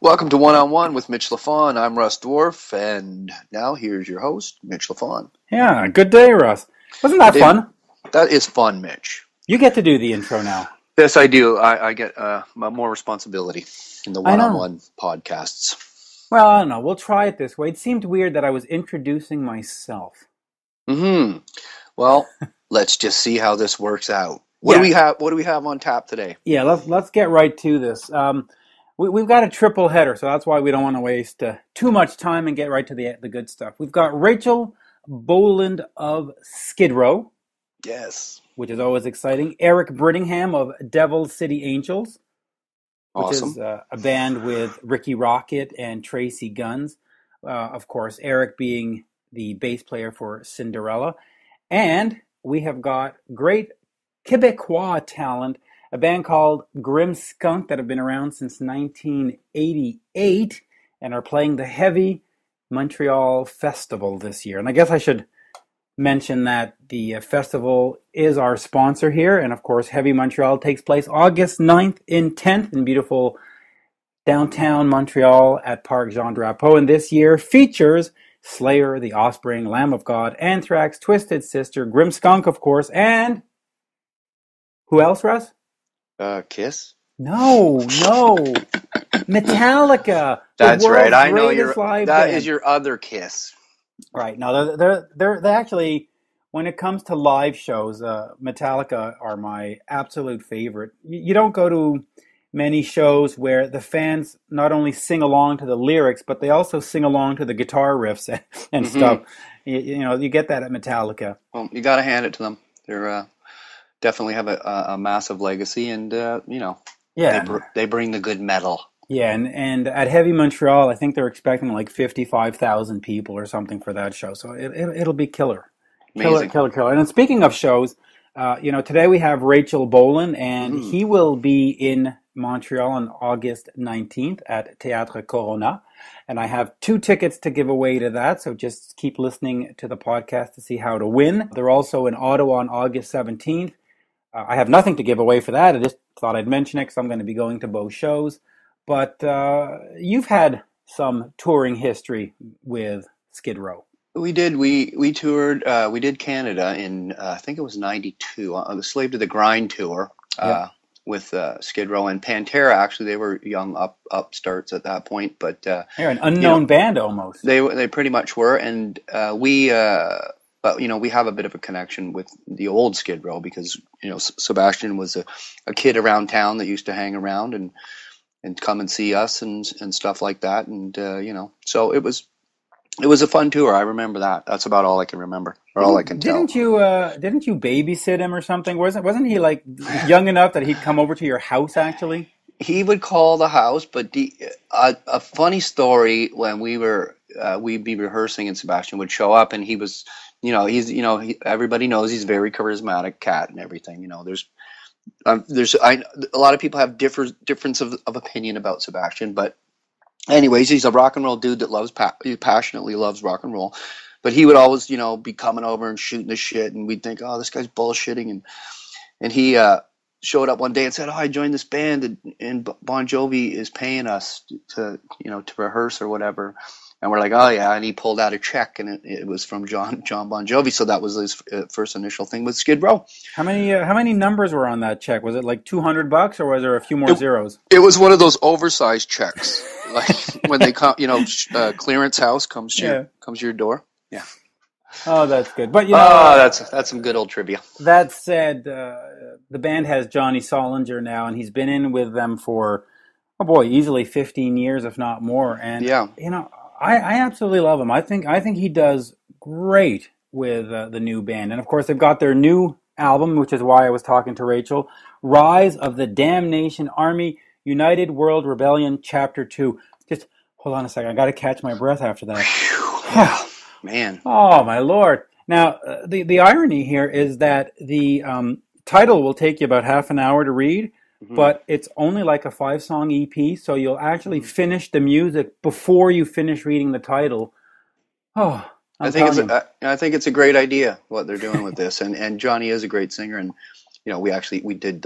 Welcome to One on One with Mitch Lafon. I'm Russ Dwarf, and now here's your host, Mitch Lafon. Yeah, good day, Russ. Wasn't that fun? That is fun, Mitch. You get to do the intro now. Yes, I do. I get more responsibility in the one-on-one podcasts. Well, I don't know. We'll try it this way. It seemed weird that I was introducing myself. Well, let's just see how this works out. What do we have on tap today? Yeah, let's get right to this. We've got a triple header, so that's why we don't want to waste too much time and get right to the good stuff. We've got Rachel Bolan of SKID Row. Yes. Which is always exciting. Eric Brittingham of Devil City Angels. Which is a band with Rikki, Rockett, and Tracii Guns. Of course, Eric being the bass player for Cinderella. And we have got great Quebecois talent, a band called Grim Skunk that have been around since 1988 and are playing the HEAVY Montreal Festival this year. And I guess I should mention that the festival is our sponsor here. And of course, HEAVY Montreal takes place August 9th and 10th in beautiful downtown Montreal at Parc Jean Drapeau. And this year features Slayer, The Offspring, Lamb of God, Anthrax, Twisted Sister, Grim Skunk, of course, and who else, Russ? Kiss? No. Metallica. That's right. I know that is your other Kiss. Right. Now, they're actually, when it comes to live shows, Metallica are my absolute favorite. You don't go to many shows where the fans not only sing along to the lyrics, but they also sing along to the guitar riffs and stuff. You get that at Metallica. Well, you got to hand it to them. They're definitely have a massive legacy, and they bring the good metal. Yeah, and at HEAVY Montreal, I think they're expecting like 55,000 people or something for that show. So it'll be killer. Amazing. Killer. And speaking of shows, today we have Rachel Bolan, and he will be in Montreal on August 19th at Théâtre Corona. And I have 2 tickets to give away to that, so just keep listening to the podcast to see how to win. They're also in Ottawa on August 17th. I have nothing to give away for that. I just thought I'd mention it because I'm going to be going to both shows. But you've had some touring history with SKID Row. We did. We toured. We did Canada in I think it was '92. The Slave to the Grind tour with SKID Row and Pantera. Actually, they were young upstarts at that point, but they're an unknown band almost. They pretty much were, and we. But we have a bit of a connection with the old SKID Row because Sebastian was a kid around town that used to hang around and come and see us and stuff like that, and so it was a fun tour. I remember that. That's about all I can remember, or all I can tell. Didn't you babysit him or something? Wasn't he like young enough that he'd come over to your house actually? He would call the house, but a funny story when we'd be rehearsing and Sebastian would show up and he was. Everybody knows he's a very charismatic cat and everything. There's a lot of people have difference of opinion about Sebastian, but anyways, he's a rock and roll dude that he passionately loves rock and roll. But he would always, be coming over and shooting the shit, and we'd think, oh, this guy's bullshitting, and he showed up one day and said, oh, I joined this band and Bon Jovi is paying us to rehearse or whatever. And we're like, oh yeah, and he pulled out a check, and it was from John Bon Jovi. So that was his first initial thing with SKID Row. How many numbers were on that check? Was it like $200, or was there a few more zeros? It was one of those oversized checks, like when they come, clearance house comes to your door. Yeah. Oh, that's good. But that's some good old trivia. That said, the band has Johnny Solinger now, and he's been in with them for easily 15 years, if not more. And I absolutely love him. I think he does great with the new band. And of course, they've got their new album, which is why I was talking to Rachel, Rise of the Damnation Army, United World Rebellion, Chapter 2. Just hold on a second. I got to catch my breath after that. Man. Oh, my Lord. Now, the irony here is that the title will take you about half an hour to read. But it's only like a 5-song EP, so you'll actually finish the music before you finish reading the title. Oh, I think it's a great idea what they're doing with this, and Johnny is a great singer, and we did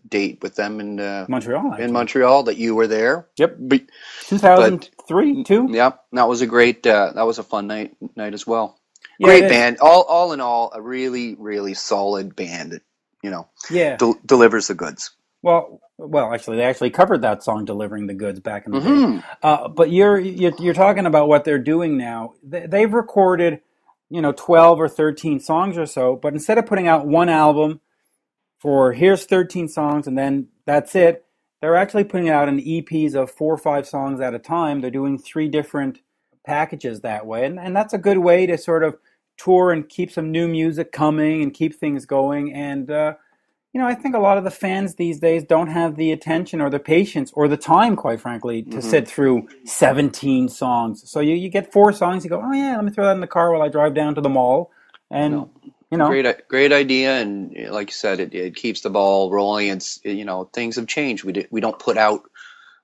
date with them in Montreal. Montreal that you were there. Yep. But 2003, too. Yeah, that was a great. That was a fun night as well. Yeah, Great band. All in all, a really really solid band. That delivers the goods. Well, actually, they actually covered that song "Delivering the Goods" back in the day. But you're talking about what they're doing now. They've recorded, 12 or 13 songs or so. But instead of putting out one album for here's 13 songs and then that's it, they're actually putting out an EPs of 4 or 5 songs at a time. They're doing 3 different packages that way, and that's a good way to sort of tour and keep some new music coming and keep things going. And I think a lot of the fans these days don't have the attention or the patience or the time, quite frankly, to sit through 17 songs. So you get 4 songs, you go, oh yeah, let me throw that in the car while I drive down to the mall. And, Great idea. And like you said, it keeps the ball rolling. It's, things have changed. We don't put out,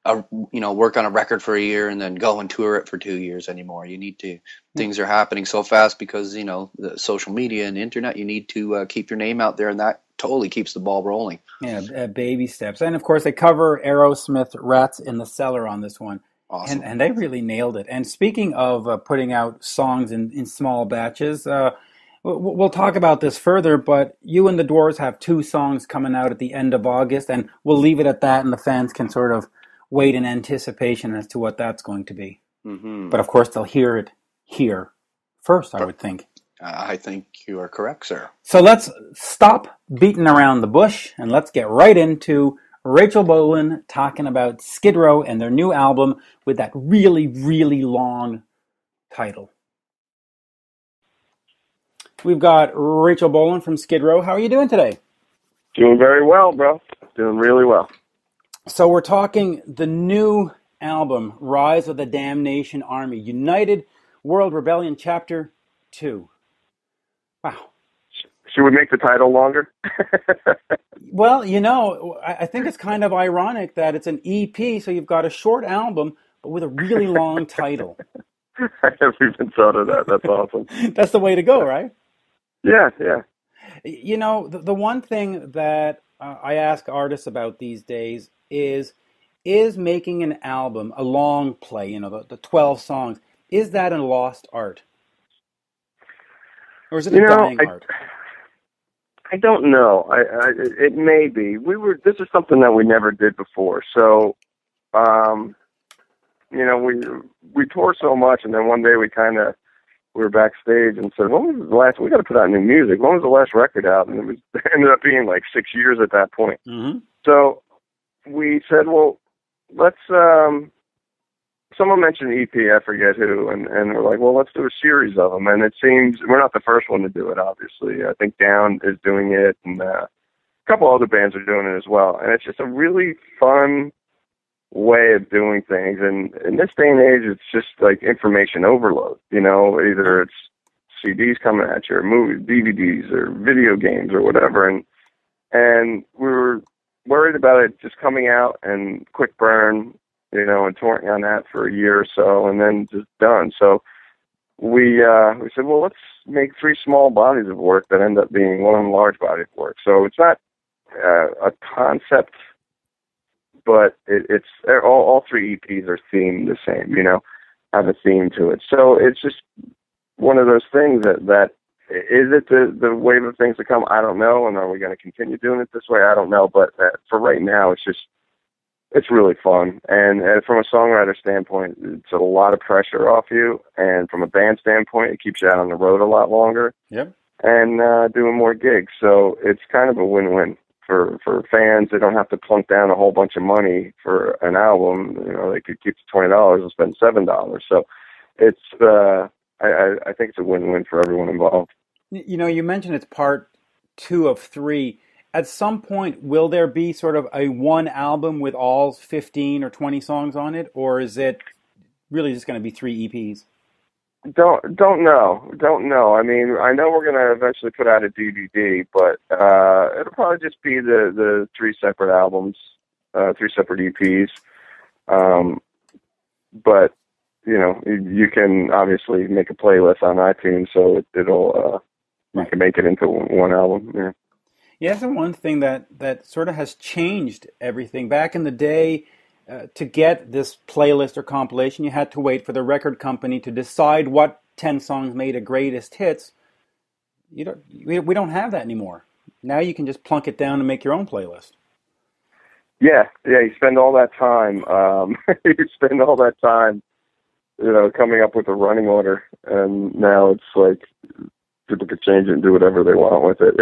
work on a record for a year and then go and tour it for 2 years anymore. You need to, things are happening so fast because, the social media and the internet, you need to keep your name out there, and that totally keeps the ball rolling. Yeah, baby steps. And of course, they cover Aerosmith Rats in the Cellar on this one. Awesome. And they really nailed it. And speaking of putting out songs in small batches, we'll talk about this further, but you and the Dwarfs have 2 songs coming out at the end of August, and we'll leave it at that, and the fans can sort of wait in anticipation as to what that's going to be. But of course, they'll hear it here first, I would think. I think you are correct, sir. So let's stop beating around the bush and let's get right into Rachel Bolan talking about Skid Row and their new album with that really, really long title. We've got Rachel Bolan from Skid Row. How are you doing today? Doing very well, bro. Doing really well. So we're talking the new album, Rise of the Damnation Army, United World Rebellion Chapter 2. Wow. Should we make the title longer? Well, I think it's kind of ironic that it's an EP, so you've got a short album, but with a really long title. I haven't even thought of that. That's awesome. That's the way to go, right? Yeah. The one thing that I ask artists about these days is making an album, a long play, the 12 songs, is that a lost art? Or is it a dying art? I don't know. It may be. This is something that we never did before. So, we tour so much, and then one day we were backstage and said, when was the last, we got to put out new music. When was the last record out? And it ended up being like 6 years at that point. Mm-hmm. So we said, well, let's, someone mentioned EP, I forget who, and we're like, well, let's do a series of them. And it seems we're not the first one to do it, obviously. I think Down is doing it, and a couple other bands are doing it as well. And it's just a really fun way of doing things. And in this day and age, it's just like information overload. Either it's CDs coming at you, or movies, DVDs, or video games, or whatever. And we were worried about it just coming out and quick burn, and touring on that for a year or so, and then just done. So we said, well, let's make 3 small bodies of work that end up being one large body of work. So it's not a concept, but it's all 3 EPs are themed the same, have a theme to it. So it's just one of those things that is it the wave of things to come? I don't know. And are we going to continue doing it this way? I don't know. But for right now, it's really fun. And from a songwriter standpoint, it's a lot of pressure off you. And from a band standpoint, it keeps you out on the road a lot longer. Yep. And doing more gigs. So it's kind of a win-win for fans. They don't have to plunk down a whole bunch of money for an album. They could keep the $20 and spend $7. So it's I think it's a win-win for everyone involved. You mentioned it's part 2 of 3. At some point, will there be sort of a one album with all 15 or 20 songs on it, or is it really just going to be 3 EPs? Don't know. I mean, I know we're going to eventually put out a DVD, but it'll probably just be the 3 separate albums, 3 separate EPs. But you can obviously make a playlist on iTunes, so it'll you can make it into one album. Yeah. Yeah, that's the one thing that sort of has changed everything. Back in the day, to get this playlist or compilation, you had to wait for the record company to decide what 10 songs made a greatest hits. We don't have that anymore. Now you can just plunk it down and make your own playlist. Yeah, you spend all that time, coming up with a running order, and now it's like people could change it and do whatever they want with it.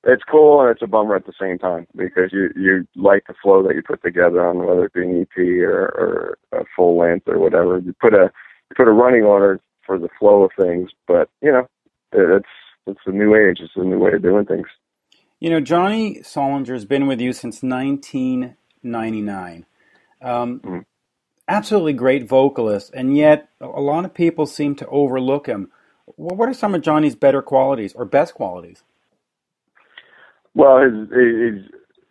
It's cool, and it's a bummer at the same time, because you like the flow that you put together on, whether it be an EP or a full length or whatever. You put a running order for the flow of things, but it's a new age. It's a new way of doing things. Johnny Solinger's been with you since 1999. Absolutely great vocalist, and yet a lot of people seem to overlook him. What are some of Johnny's better qualities or best qualities? Well,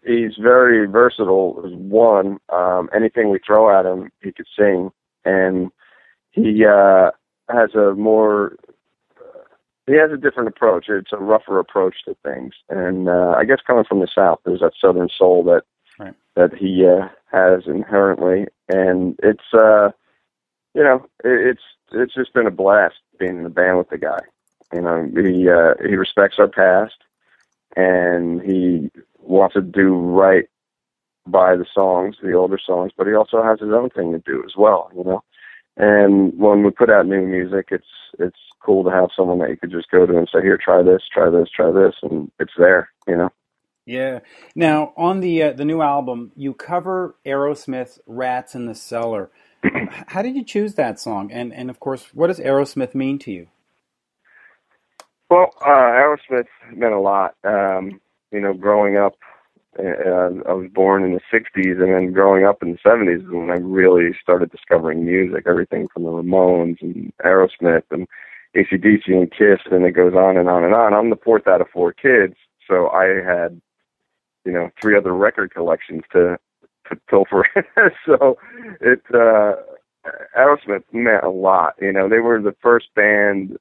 he's very versatile. Is one. Anything we throw at him, he could sing, and he has a different approach. It's a rougher approach to things, and I guess coming from the South, there's that Southern soul that he has inherently, and it's just been a blast being in the band with the guy. He respects our past, and he wants to do right by the songs, the older songs, but he also has his own thing to do as well. And when we put out new music, it's cool to have someone that you could just go to and say, here, try this, and it's there, Yeah. Now, on the new album, you cover Aerosmith's Rats in the Cellar. How did you choose that song? And of course, what does Aerosmith mean to you? Well, Aerosmith meant a lot. Growing up, I was born in the 60s, and then growing up in the 70s is when I really started discovering music, everything from the Ramones and Aerosmith and AC/DC and Kiss, and it goes on and on and on. I'm the fourth out of four kids, so I had, 3 other record collections to pilfer. So Aerosmith meant a lot. They were the first band,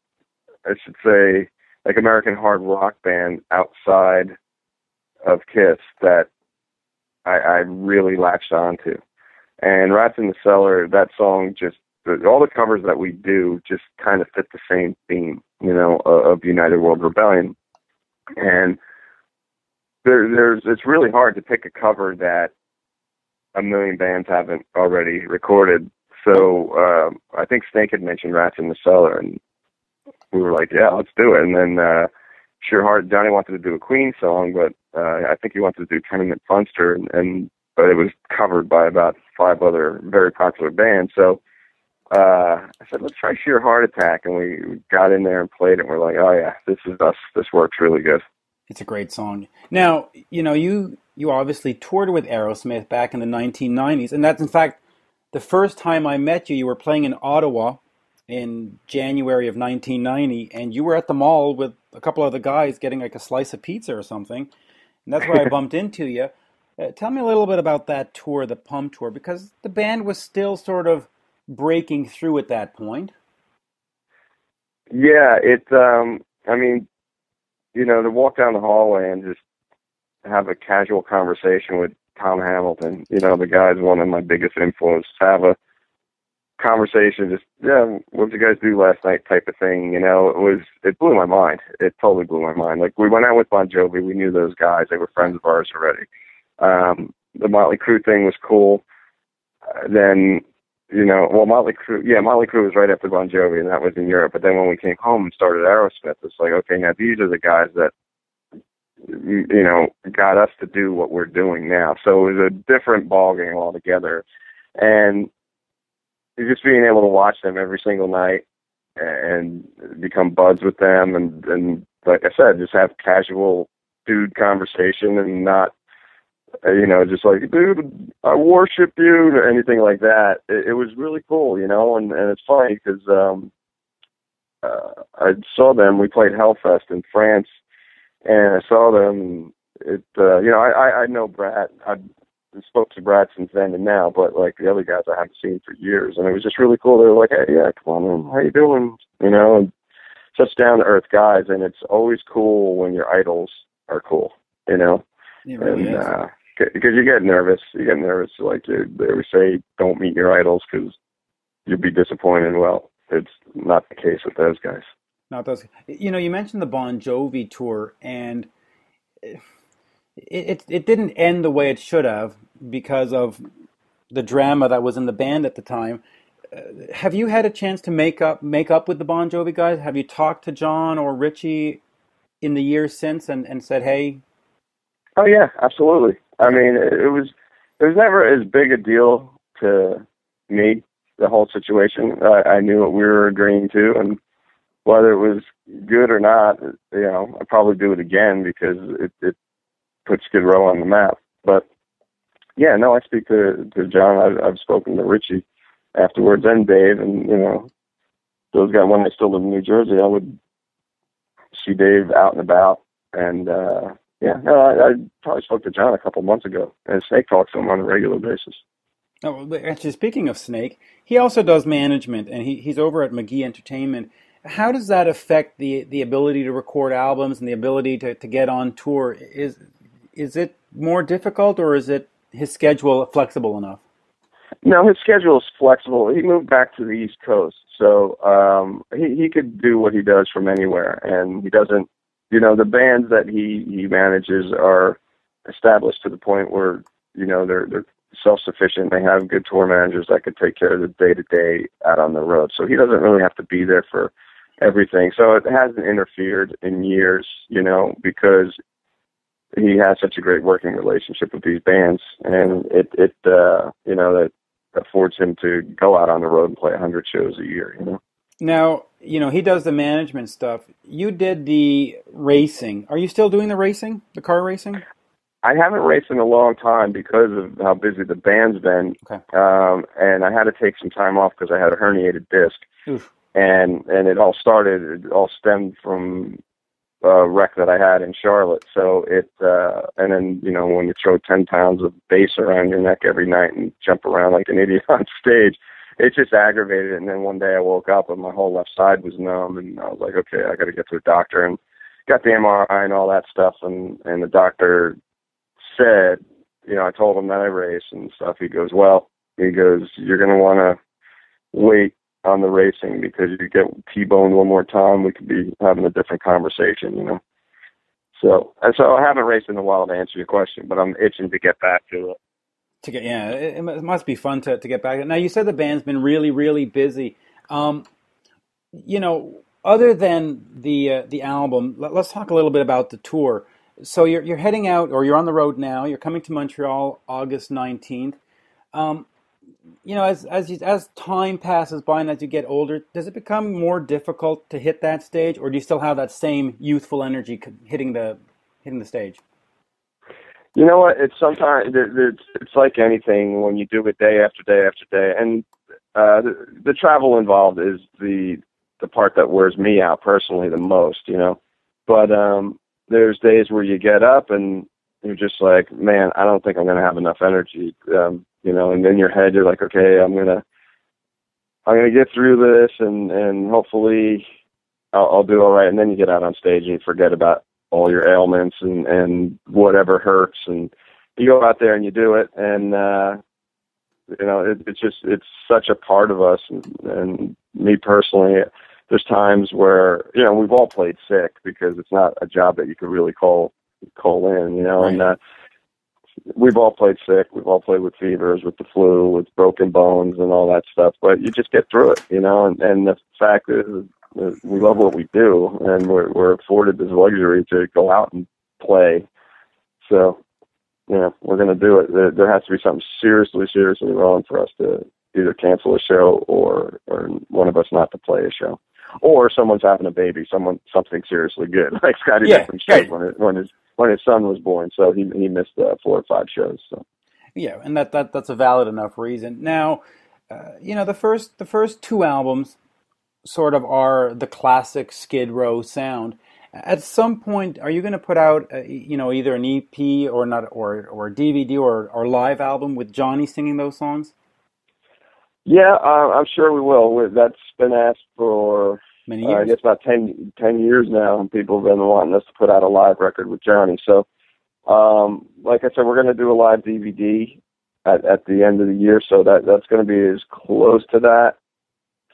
I should say, like American hard rock band outside of Kiss that I really latched onto. And Rats in the Cellar, that song, just all the covers that we do just kind of fit the same theme, of United World Rebellion. And it's really hard to pick a cover that a million bands haven't already recorded. So I think Snake had mentioned Rats in the Cellar, and we were like, yeah, let's do it. And then Johnny wanted to do a Queen song, but I think he wanted to do Tenement Funster, but it was covered by about 5 other very popular bands. So I said, let's try Sheer Heart Attack, and we got in there and played it, and we're like, oh yeah, this is us. This works really good. It's a great song. Now, you obviously toured with Aerosmith back in the 1990s, and that's in fact the first time I met you. You were playing in Ottawa in January of 1990, and you were at the mall with a couple of the guys getting like a slice of pizza or something, and that's where I bumped into you. Tell me a little bit about that tour, the Pump Tour, because the band was still sort of breaking through at that point. Yeah, to walk down the hallway and just have a casual conversation with Tom Hamilton, the guy's one of my biggest influences, have a conversation, just, what did you guys do last night type of thing, it blew my mind. It totally blew my mind. Like, we went out with Bon Jovi, we knew those guys, they were friends of ours already. The Motley Crue thing was cool. Then, Motley Crue was right after Bon Jovi, and that was in Europe. But then when we came home and started Aerosmith, it's like, okay, now these are the guys that, got us to do what we're doing now. So it was a different ballgame altogether. And just being able to watch them every single night and become buds with them, and like I said, just have casual dude conversation and not, just like, dude, I worship you, or anything like that. It was really cool, and it's funny because I saw them. We played Hellfest in France, and I saw them. I know Brad. I spoke to Brad since then and now, but like the other guys I haven't seen for years, and it was just really cool. They were like, hey, yeah, come on in, how you doing? And such down to earth guys, and it's always cool when your idols are cool, you know. It really is. Because you get nervous. Like they always say, don't meet your idols because you'll be disappointed. Well, it's not the case with those guys. Not those. You know, you mentioned the Bon Jovi tour, and it didn't end the way it should have because of the drama that was in the band at the time. Have you had a chance to make up with the Bon Jovi guys? Have you talked to John or Richie in the years since and said, hey? Oh yeah, absolutely. I mean, it was never as big a deal to me, the whole situation. I knew what we were agreeing to, and whether it was good or not, you know, I'd probably do it again because it puts Skid Row on the map. But yeah, no, I speak to John. I've spoken to Richie afterwards and Dave, and you know, those guys. When I still lived in New Jersey, I would see Dave out and about, and yeah, no, I probably spoke to John a couple months ago, and Snake talks to him on a regular basis. Oh, actually, speaking of Snake, he also does management, and he's over at McGee Entertainment. How does that affect the ability to record albums and the ability to get on tour? Is it more difficult, or is it his schedule flexible enough? No, his schedule is flexible. He moved back to the East Coast, so he could do what he does from anywhere, and he doesn't. You know, the bands that he manages are established to the point where, you know, they're self-sufficient. They have good tour managers that could take care of the day-to-day out on the road. So he doesn't really have to be there for everything. So it hasn't interfered in years, you know, because he has such a great working relationship with these bands, and it you know, that affords him to go out on the road and play 100 shows a year, you know. Now, you know, he does the management stuff. You did the racing. Are you still doing the racing, the car racing? I haven't raced in a long time because of how busy the band's been. Okay. And I had to take some time off because I had a herniated disc. Oof. And it all stemmed from a wreck that I had in Charlotte. So and then, you know, when you throw 10 pounds of bass around your neck every night and jump around like an idiot on stage, it just aggravated it. And then one day I woke up and my whole left side was numb, and I was like, okay, I got to get to a doctor, and got the MRI and all that stuff. And the doctor said, you know, I told him that I race and stuff. He goes, you're going to want to wait on the racing because if you get T-boned one more time, we could be having a different conversation, you know. So I haven't raced in a while, to answer your question, but I'm itching to get back to it. Yeah, it must be fun to get back. Now, you said the band's been really, really busy. You know, other than the album, let's talk a little bit about the tour. So you're heading out, or you're on the road now. You're coming to Montreal August 19th. You know, as time passes by and as you get older, does it become more difficult to hit that stage, or do you still have that same youthful energy hitting the stage? You know what? It's sometimes it's like anything when you do it day after day after day, and the travel involved is the part that wears me out personally the most, you know. But there's days where you get up and you're just like, man, I don't think I'm going to have enough energy, you know. And in your head, you're like, okay, I'm gonna get through this, and hopefully I'll do all right. And then you get out on stage and you forget about all your ailments and whatever hurts, and you go out there and you do it, and you know, it's such a part of us. And me personally, there's times where, you know, we've all played sick because it's not a job that you could really call in, you know. Right. And we've all played sick. We've all played with fevers, with the flu, with broken bones and all that stuff, but you just get through it, you know. And the fact is, we love what we do, and we're afforded this luxury to go out and play. So, you know, we're going to do it. There has to be something seriously wrong for us to either cancel a show or one of us not to play a show, or someone's having a baby, something seriously good, like Scotty Different showed when his son was born. So he missed 4 or 5 shows. So yeah, and that's a valid enough reason. Now, you know, the first 2 albums sort of are the classic Skid Row sound. At some point, are you going to put out, you know, either an EP or not, or a DVD or live album with Johnny singing those songs? Yeah, I'm sure we will. That's been asked for Many years. I guess about 10 years now, and people have been wanting us to put out a live record with Johnny. So, like I said, we're going to do a live DVD at the end of the year, so that's going to be as close to that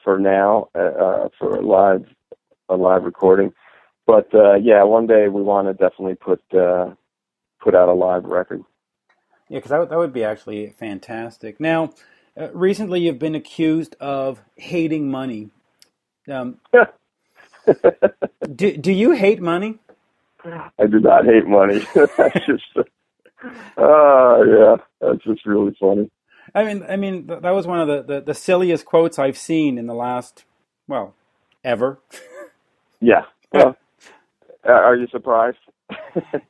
for now, for a live recording. But yeah, one day we want to definitely put out a live record. Yeah, because that would be actually fantastic. Now, recently you've been accused of hating money. Do you hate money? I do not hate money. That's just, yeah, that's just really funny. I mean, that was one of the silliest quotes I've seen in the last, well, ever. Yeah. Well, are you surprised?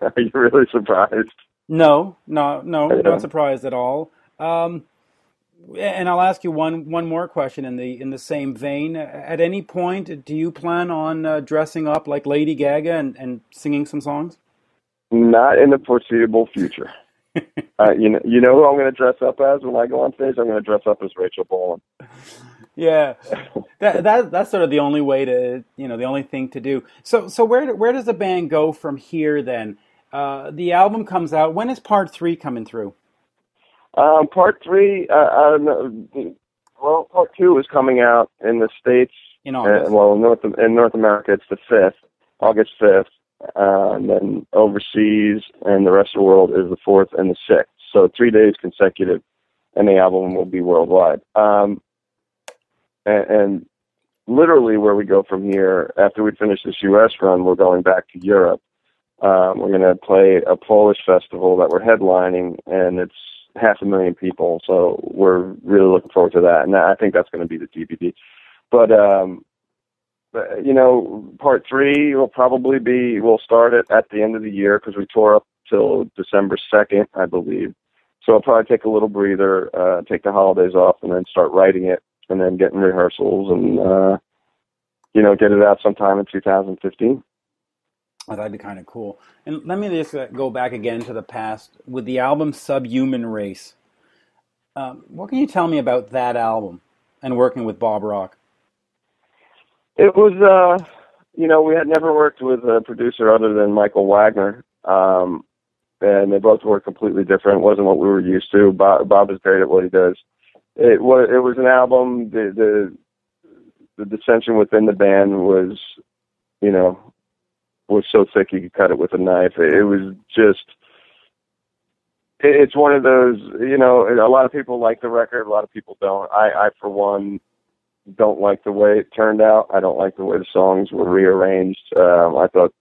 Are you really surprised? No, not surprised at all. And I'll ask you one more question in the same vein. At any point, do you plan on dressing up like Lady Gaga and singing some songs? Not in the foreseeable future. You know who I'm going to dress up as when I go on stage? I'm going to dress up as Rachel Bolan. Yeah, that's sort of the only way to, the only thing to do. So where does the band go from here then? The album comes out. When is part 3 coming through? Part 3, well, part 2 is coming out in the States. In August. In North America, it's the 5th, August 5th. And then overseas and the rest of the world is the 4th and the 6th. So 3 days consecutive, and the album will be worldwide. And literally where we go from here, after we finish this U.S. run, we're going back to Europe. We're going to play a Polish festival that we're headlining, and it's 500,000 people. So we're really looking forward to that. And I think that's going to be the DVD. But part 3 will probably we'll start it at the end of the year because we tour up till December 2nd, I believe. So I'll probably take a little breather, take the holidays off, and then start writing it, and then getting rehearsals, and get it out sometime in 2015. Oh, that'd be kind of cool. And let me just go back again to the past with the album Subhuman Race. What can you tell me about that album and working with Bob Rock? It was, we had never worked with a producer other than Michael Wagner, and they both were completely different. It wasn't what we were used to. Bob is great at what he does. It was an album. The dissension within the band was so thick you could cut it with a knife. It was just, it's one of those, a lot of people like the record, a lot of people don't. I for one, don't like the way it turned out. I don't like the way the songs were rearranged. I thought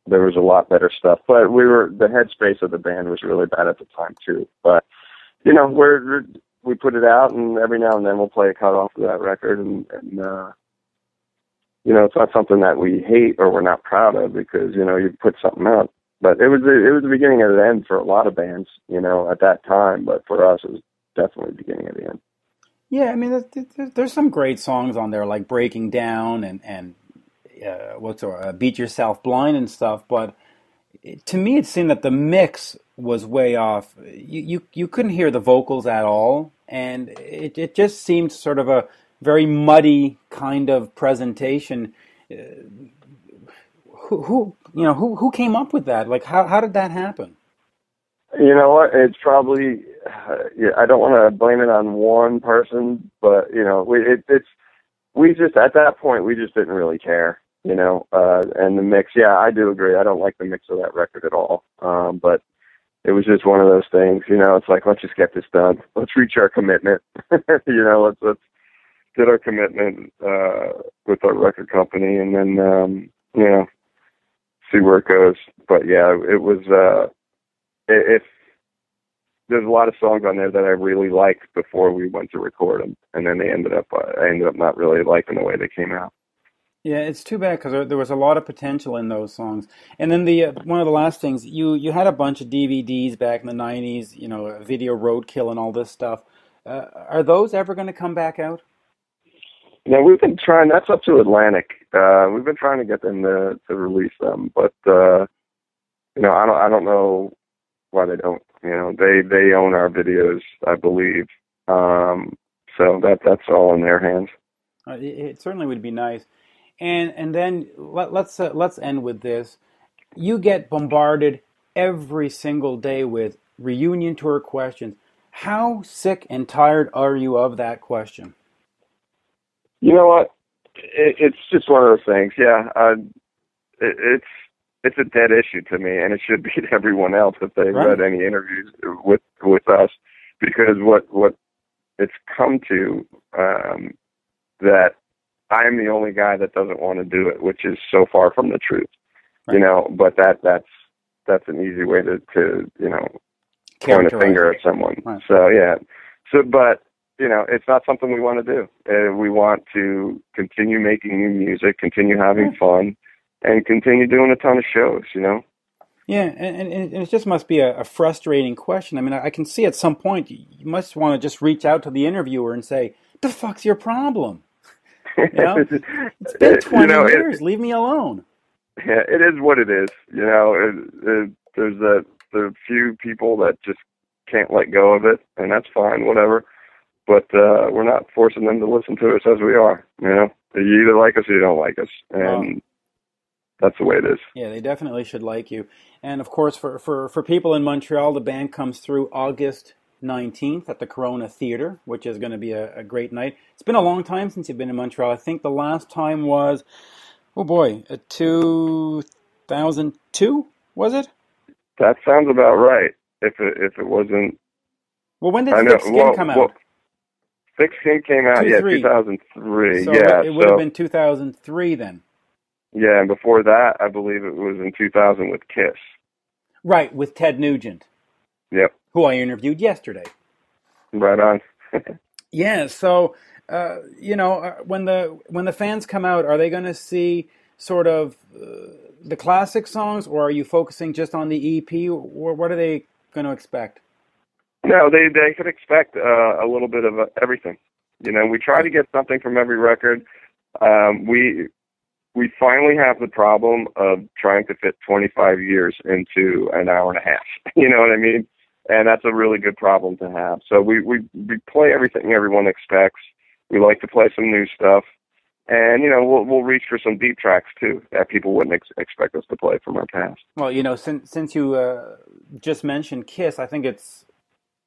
there was a lot better stuff, but the headspace of the band was really bad at the time too. But, we put it out, and every now and then we'll play a cut off of that record, and it's not something that we hate or we're not proud of because, you put something out. But it was the beginning of the end for a lot of bands, at that time. But for us, it was definitely the beginning of the end. Yeah, I mean, there's some great songs on there like Breaking Down and Beat Yourself Blind and stuff. But to me, it seemed that the mix was way off. You couldn't hear the vocals at all, and it just seemed sort of a very muddy kind of presentation. Who came up with that? Like, how did that happen? You know what? It's probably, I don't want to blame it on one person, but, we just, at that point, we just didn't really care, and the mix, yeah, I do agree. I don't like the mix of that record at all. But it was just one of those things, it's like, let's just get this done. Let's reach our commitment, let's get our commitment, with our record company, and then, see where it goes. But yeah, it was, if there's a lot of songs on there that I really liked before we went to record them, and then I ended up not really liking the way they came out. Yeah, it's too bad because there was a lot of potential in those songs. And then one of the last things, you had a bunch of DVDs back in the 90s, Video Roadkill and all this stuff. Are those ever going to come back out? We've been trying. That's up to Atlantic. We've been trying to get them to release them, but I don't know why they don't. They own our videos, I believe. So that's all in their hands. It certainly would be nice. And then let's end with this. You get bombarded every single day with reunion tour questions. How sick and tired are you of that question? You know what? It's just one of those things. Yeah, it's a dead issue to me, and it should be to everyone else if they've read any interviews with us, because what it's come to, that I'm the only guy that doesn't want to do it, which is so far from the truth. Right. You know, but that's an easy way to point a finger at someone. Right. So yeah, but you know, it's not something we want to do. We want to continue making new music, continue having fun, and continue doing a ton of shows, you know? Yeah, and it just must be a frustrating question. I mean, I can see at some point you must want to just reach out to the interviewer and say, the fuck's your problem? You know? It's been 20 years. Leave me alone. Yeah, it is what it is. You know, there's the few people that just can't let go of it, and that's fine, whatever. But we're not forcing them to listen to us as we are. You know, you either like us or you don't like us, and that's the way it is. Yeah, they definitely should like you. And of course, for people in Montreal, the band comes through August 19th at the Corona Theatre, which is going to be a great night. It's been a long time since you've been in Montreal. I think the last time was, 2002, was it? That sounds about right. If it wasn't. Well, when did Thick Skin come out? Thick Skin came out, 2003. So it would have been 2003 then. Yeah, and before that, I believe it was in 2000 with Kiss. Right, with Ted Nugent. Yep. Who I interviewed yesterday. Right on. Yeah, so, when the fans come out, are they going to see sort of the classic songs, or are you focusing just on the EP, or what are they going to expect? No, they could expect a little bit of everything. You know, we try to get something from every record. We finally have the problem of trying to fit 25 years into an hour and a half. You know what I mean? And that's a really good problem to have. So we play everything everyone expects. We like to play some new stuff. And, you know, we'll reach for some deep tracks, too, that people wouldn't expect us to play from our past. Well, you know, since you just mentioned Kiss, I think it's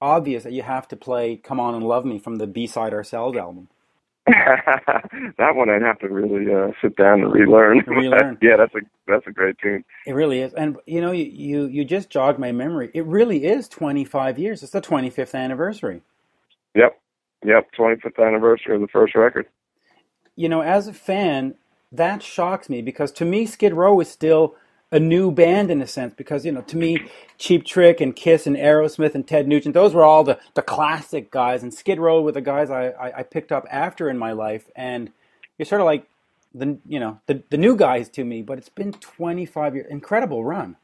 obvious that you have to play Come On and Love Me from the B-Side Ourselves album. That one I'd have to really sit down and relearn. Yeah, that's a great tune. It really is. And, you know, you just jogged my memory. It really is 25 years. It's the 25th anniversary. Yep, 25th anniversary of the first record. You know, as a fan, that shocks me because to me, Skid Row is still a new band in a sense because, you know, to me, Cheap Trick and Kiss and Aerosmith and Ted Nugent, those were all the classic guys, and Skid Row were the guys I picked up after in my life, and you're sort of like the new guys to me, but it's been 25 years. Incredible run.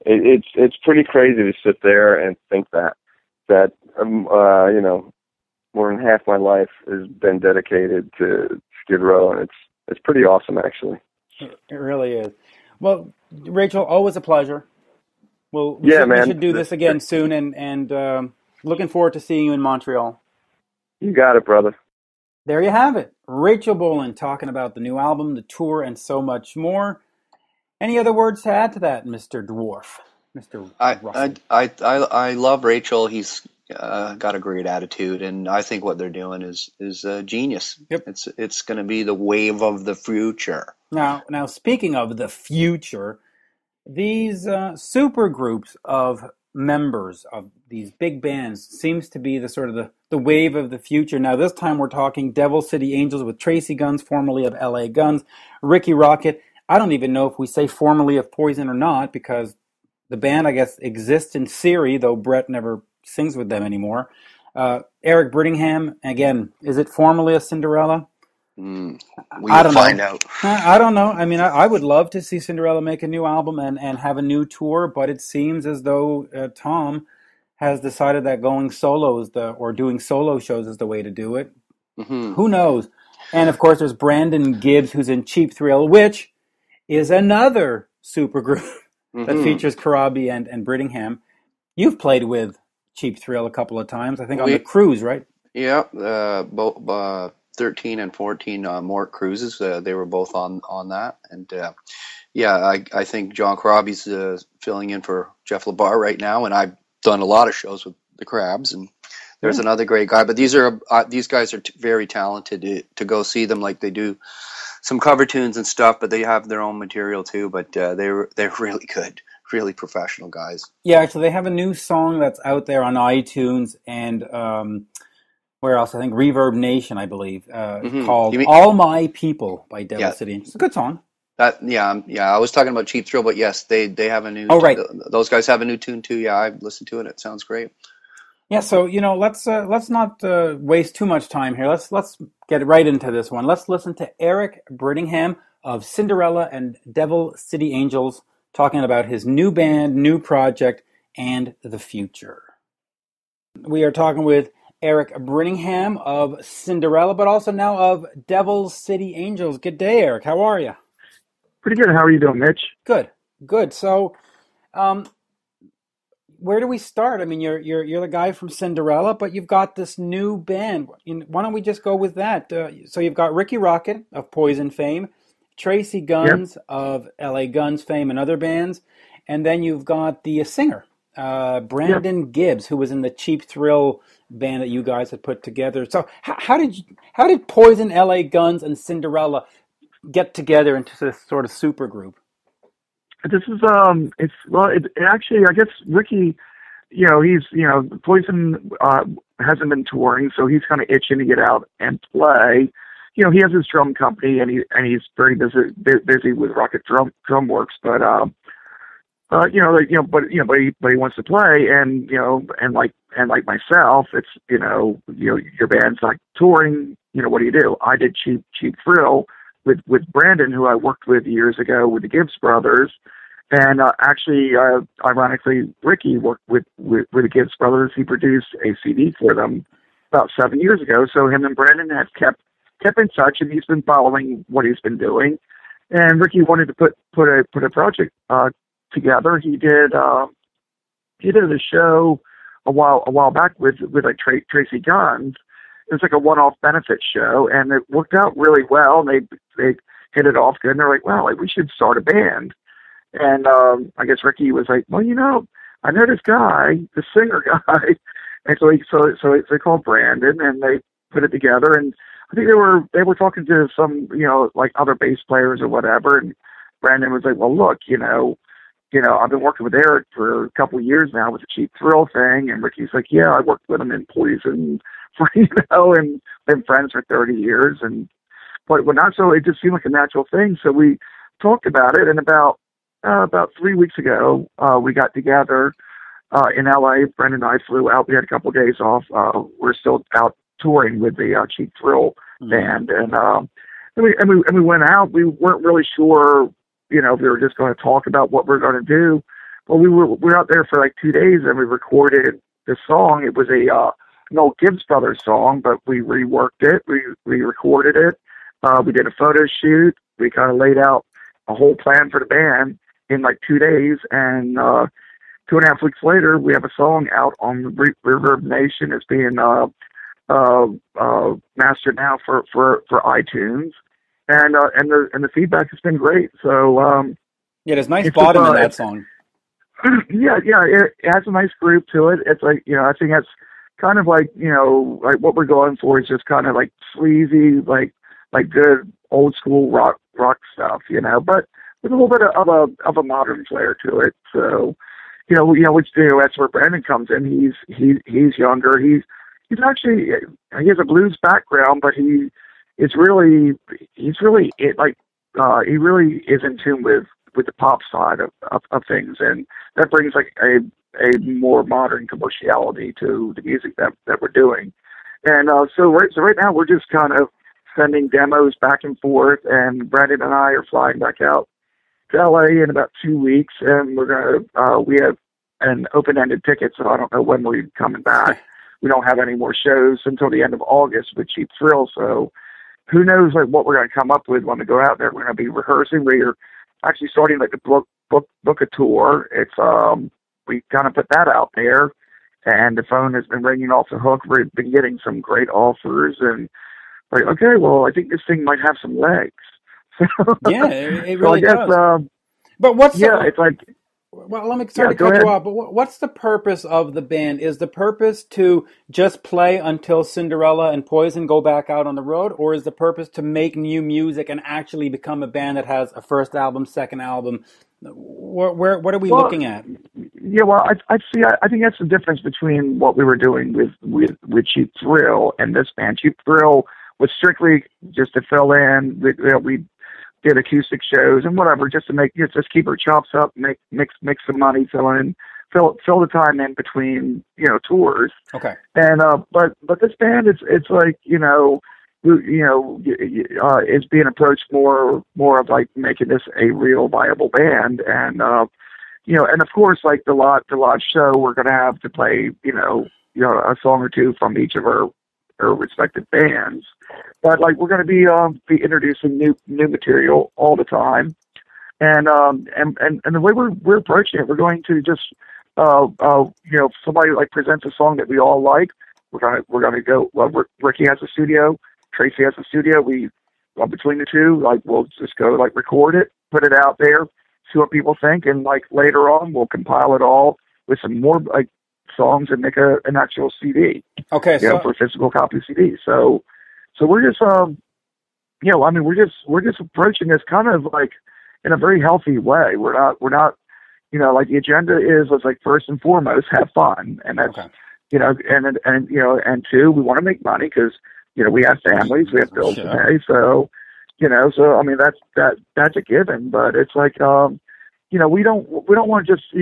It's pretty crazy to sit there and think that you know, more than half my life has been dedicated to Skid Row, and it's pretty awesome, actually. It really is. Well, Rachel, always a pleasure. Well, we should do this again soon, and looking forward to seeing you in Montreal. You got it, brother. There you have it. Rachel Bolan talking about the new album, the tour, and so much more. Any other words to add to that, Mr. Dwarf? Mr. I love Rachel. He's got a great attitude, and I think what they're doing is genius. Yep. It's going to be the wave of the future. Now, speaking of the future, these super groups of members of these big bands seems to be the sort of the wave of the future. Now, this time we're talking Devil City Angels with Tracii Guns, formerly of LA Guns, Rikki, Rockett. I don't even know if we say formerly of Poison or not, because the band, I guess, exists in theory, though Brett never sings with them anymore. Eric Brittingham, again, is it formerly of Cinderella? We'll find out. I don't know. I mean, I would love to see Cinderella make a new album and have a new tour, but it seems as though Tom has decided that going solo or doing solo shows is the way to do it. Mm-hmm. Who knows? And of course, there's Brandon Gibbs, who's in Cheap Thrill, which is another supergroup that features Corabi and Brittingham. You've played with Cheap Thrill a couple of times, I think, on the cruise, right? Yeah, the 13 and 14 Mort cruises. They were both on that, and yeah, I think John Corabi's filling in for Jeff LeBar right now, and I've done a lot of shows with the Crabs, and there's another great guy. But these guys are very talented to go see them. Like, they do some cover tunes and stuff, but they have their own material too. But they're really good, really professional guys. Yeah, actually, they have a new song that's out there on iTunes and where else? I think Reverb Nation, I believe, called "All My People" by Devil City. It's a good song. I was talking about Cheap Thrill, but yes, they have a new. Oh, right. Those guys have a new tune too. Yeah, I listened to it. It sounds great. Yeah, so let's not waste too much time here. Let's get right into this one. Let's listen to Eric Brittingham of Cinderella and Devil City Angels talking about his new band, new project, and the future. We are talking with Eric Brittingham of Cinderella, but also now of Devil City Angels. Good day, Eric. How are you? Pretty good. How are you doing, Mitch? Good. So, where do we start? I mean, you're the guy from Cinderella, but you've got this new band. Why don't we just go with that? So you've got Rikki Rockett of Poison fame, Tracii Guns of LA Guns fame and other bands, and then you've got the singer Brandon Gibbs, who was in the Cheap Thrill band that you guys had put together. So how did Poison, LA Guns, and Cinderella get together into this sort of super group? This is actually, I guess Rikki, he's Poison hasn't been touring, so he's kind of itching to get out and play. He has his drum company, and he's very busy with Rockett Drum Works, but he wants to play, and like myself, it's your band's like touring. What do you do? I did Cheap Thrill with Brandon, who I worked with years ago with the Gibbs brothers, and actually, ironically, Rikki worked with the Gibbs brothers. He produced a CD for them about 7 years ago. So him and Brandon have kept in touch, and he's been following what he's been doing. And Rikki wanted to put a project together. He did a show a while back with like Tracii Guns. It was like a one-off benefit show, and it worked out really well. And they hit it off good, and they're like, "Wow, we should start a band." And I guess Rikki was like, "Well, I know this guy, the singer guy," and so they called Brandon, and they put it together. And I think they were talking to some like other bass players or whatever, and Brandon was like, "Well, look, I've been working with Eric for a couple of years now with the Cheap Thrill thing," and Ricky's like, "Yeah, I worked with him in Poison." And been friends for 30 years, but not so. It just seemed like a natural thing. So we talked about it, and about 3 weeks ago, we got together in LA. Brandon and I flew out. We had a couple of days off. We're still out touring with the Cheap Thrill band, and we went out. We weren't really sure, if we were just going to talk about what we're going to do. But we were out there for like 2 days, and we recorded the song. It was an old Gibbs Brothers song, but we reworked it. We recorded it. We did a photo shoot. We kind of laid out a whole plan for the band in like 2 days. And 2.5 weeks later, we have a song out on Reverb Nation. It's being mastered now for iTunes. And the feedback has been great. So there's nice bottom in that song. Yeah, it has a nice groove to it. It's like I think that's kind of like like what we're going for is just kind of like sleazy, like good old school rock stuff, but with a little bit of a modern flair to it. So which that's where Brandon comes in. He's younger. He's actually he has a blues background, but he really is in tune with the pop side of things, and that brings like a more modern commerciality to the music that we're doing. And so right now we're just kind of sending demos back and forth, and Brandon and I are flying back out to LA in about 2 weeks, and we have an open-ended ticket, so I don't know when we're coming back. We don't have any more shows until the end of August with Cheap Thrill, so who knows like what we're going to come up with when we go out there. We're going to be rehearsing. We're actually starting like to book a tour. It's we kind of put that out there, and the phone has been ringing off the hook. We've been getting some great offers, and like, okay, well, I think this thing might have some legs. Yeah, it really so I guess, does. But what's it's like, well, let me sorry to cut you off, but what's the purpose of the band? Is the purpose to just play until Cinderella and Poison go back out on the road, or is the purpose to make new music and actually become a band that has a first album, second album? What are we looking at? Yeah, well, I think that's the difference between what we were doing with Cheap Thrill and this band. Cheap Thrill was strictly just to fill in. We did acoustic shows and whatever, just to just keep our chops up, make some money, fill the time in between tours. Okay. And but this band, it's like is being approached more of like making this a real viable band, and and of course, like the lot show, we're gonna have to play a song or two from each of our respective bands, but like we're going to be introducing new material all the time, and the way we're approaching it, we're going to just if somebody like presents a song that we all like, we're gonna go. Well, Rikki has a studio, Tracii has a studio. We between the two, like we'll just go like record it, put it out there, see what people think, and like later on we'll compile it all with some more like songs and make an actual CD. Okay, for physical copy CD. So we're just we're just approaching this kind of like in a very healthy way. We're not like the agenda is like first and foremost have fun, and that's and two, we want to make money because we have families, we have bills to pay. So I mean that's a given, but it's like we don't want to just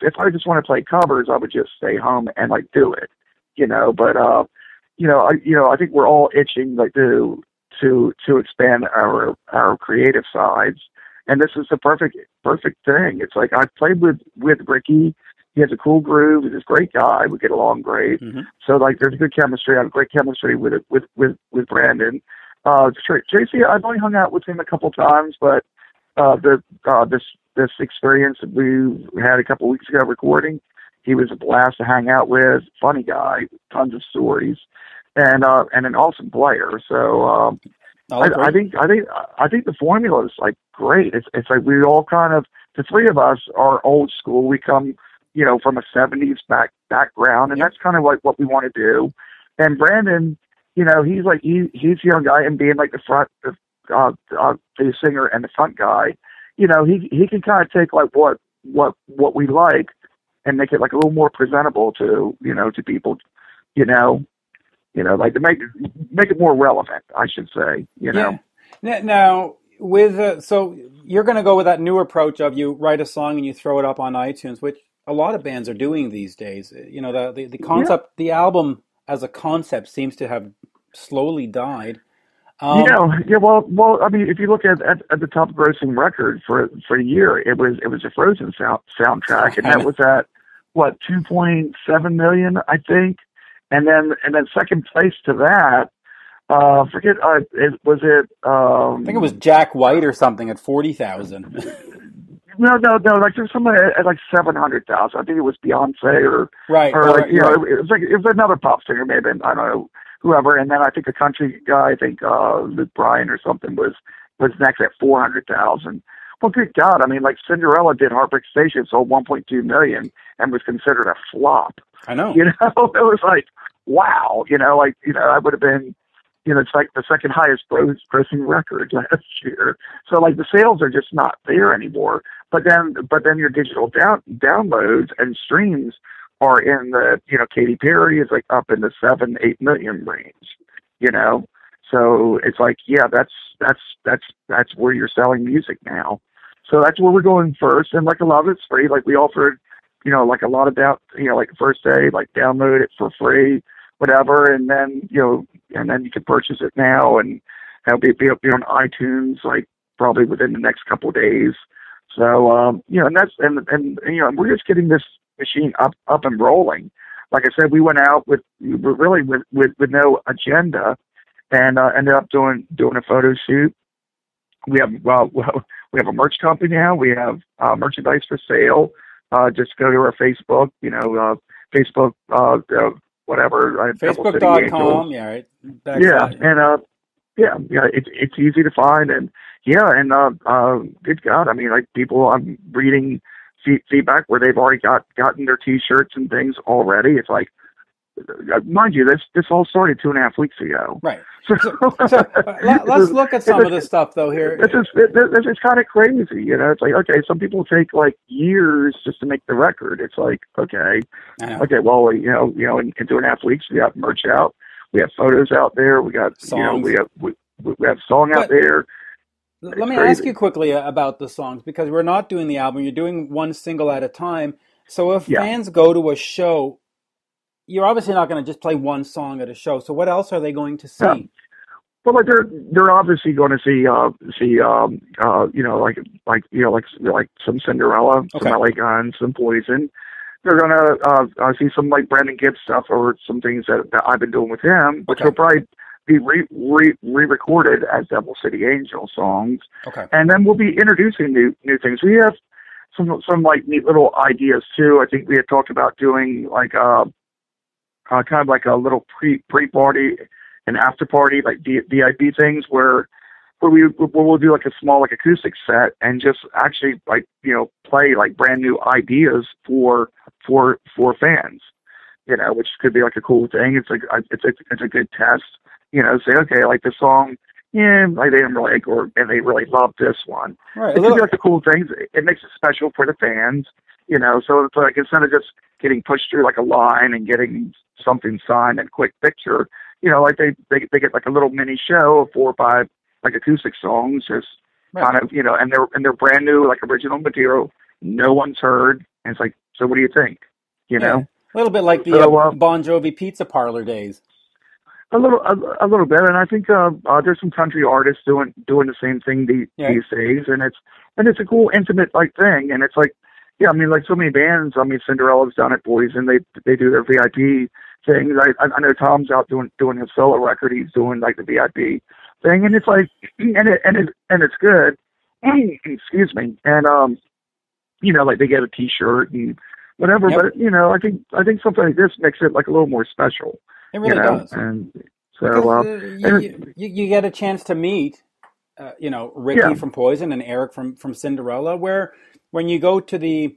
if I just want to play covers, I would just stay home and like do it, But I think we're all itching like to expand our creative sides, and this is the perfect thing. It's like I played with Rikki. He has a cool groove. He's a great guy. We get along great. Mm-hmm. So like there's good chemistry. I have great chemistry with Brandon. Tracii, I've only hung out with him a couple times, but this experience that we had a couple weeks ago recording, he was a blast to hang out with. Funny guy, tons of stories, and an awesome player. So I think the formula is like great. It's like we all kind of, the three of us are old school. We come from a 70s background, and that's kind of like what we want to do. And Brandon, he's a young guy, and being like the singer and the front guy. He can kind of take like what we like and make it like a little more presentable to people, like to make it more relevant, I should say, Yeah. Now with so you're going to go with that new approach of you write a song and you throw it up on iTunes, which a lot of bands are doing these days. The concept, the album as a concept seems to have slowly died. Well, I mean, if you look at the top grossing record for a year, it was a Frozen soundtrack, and that was at what 2.7 million, I think, and then second place to that, I think it was Jack White or something at 40,000. No, like there's somebody at like 700,000. I think it was Beyonce or right. It was another pop singer, maybe, I don't know. Whoever, and then I think a country guy, I think Luke Bryan or something was next at 400,000. Well, good God, I mean, like Cinderella did Heartbreak Station, sold 1.2 million, and was considered a flop. I know. It was like, wow, I would have been, it's like the second highest grossing record last year. So like the sales are just not there anymore. But then your digital downloads and streams are in the, Katy Perry is like up in the 7-8 million range, So it's like, yeah, that's where you're selling music now. So that's where we're going first. And like a lot of it's free. Like we offered, like a lot of like first day, like download it for free, whatever. And then, and then you can purchase it now, and it'll be on iTunes, like probably within the next couple of days. So, and we're just getting this machine up and rolling. Like I said, we went out with no agenda, and ended up doing a photo shoot. We have a merch company now. We have merchandise for sale. Just go to our Facebook, Facebook, whatever. Facebook.com, yeah, right. Yeah, it's easy to find, and good God, I mean, like people, I'm reading feedback where they've already gotten their T-shirts and things already. It's like, mind you, this all started 2.5 weeks ago. Right. So let's look at some of this stuff though here. This is kind of crazy, you know. It's like, okay, some people take like years just to make the record. It's like, okay, well, you know, in 2.5 weeks we got merch out, we have photos out there, we got songs. We have song out there. Let me ask you quickly about the songs, because we're not doing the album. You're doing one single at a time. So if fans go to a show, you're obviously not going to just play one song at a show. So what else are they going to see? Yeah. Well, like they're obviously going to see you know, like some Cinderella, some LA Guns, some Poison. They're going to see some like Brandon Gibbs stuff, or some things that I've been doing with him, which will probably be re-recorded as Devil City Angel songs. Okay. And then we'll be introducing new things. We have some like neat little ideas too. I think we had talked about doing like kind of like a little pre-party and after party, like VIP things where we'll do like a small like acoustic set and just actually like, you know, play like brand new ideas for fans, you know, which could be like a cool thing. It's like it's a good test, you know. Say, okay, like this song, like they didn't really like, and they really love this one. Right. It could be like a cool thing. It makes it special for the fans, you know. So it's like, instead of just getting pushed through like a line and getting something signed and quick picture, you know, like they get like a little mini show of 4 or 5 like acoustic songs, just kind of, you know, and they're brand new, like original material, no one's heard, and it's like, so what do you think? You know, a little bit like the Bon Jovi Pizza Parlor days. A little bit, and I think there's some country artists doing the same thing these days, and it's a cool intimate like thing, and it's like, yeah, I mean, like so many bands. I mean, Cinderella's done it, Poison. They do their VIP things. I know Tom's out doing his solo record. He's doing like the VIP thing, and it's like, and it's good. Excuse me, and you know, like they get a T-shirt and whatever. But you know, I think something like this makes it like a little more special. It really does. And so you get a chance to meet, you know, Rikki from Poison and Eric from Cinderella, where when you go to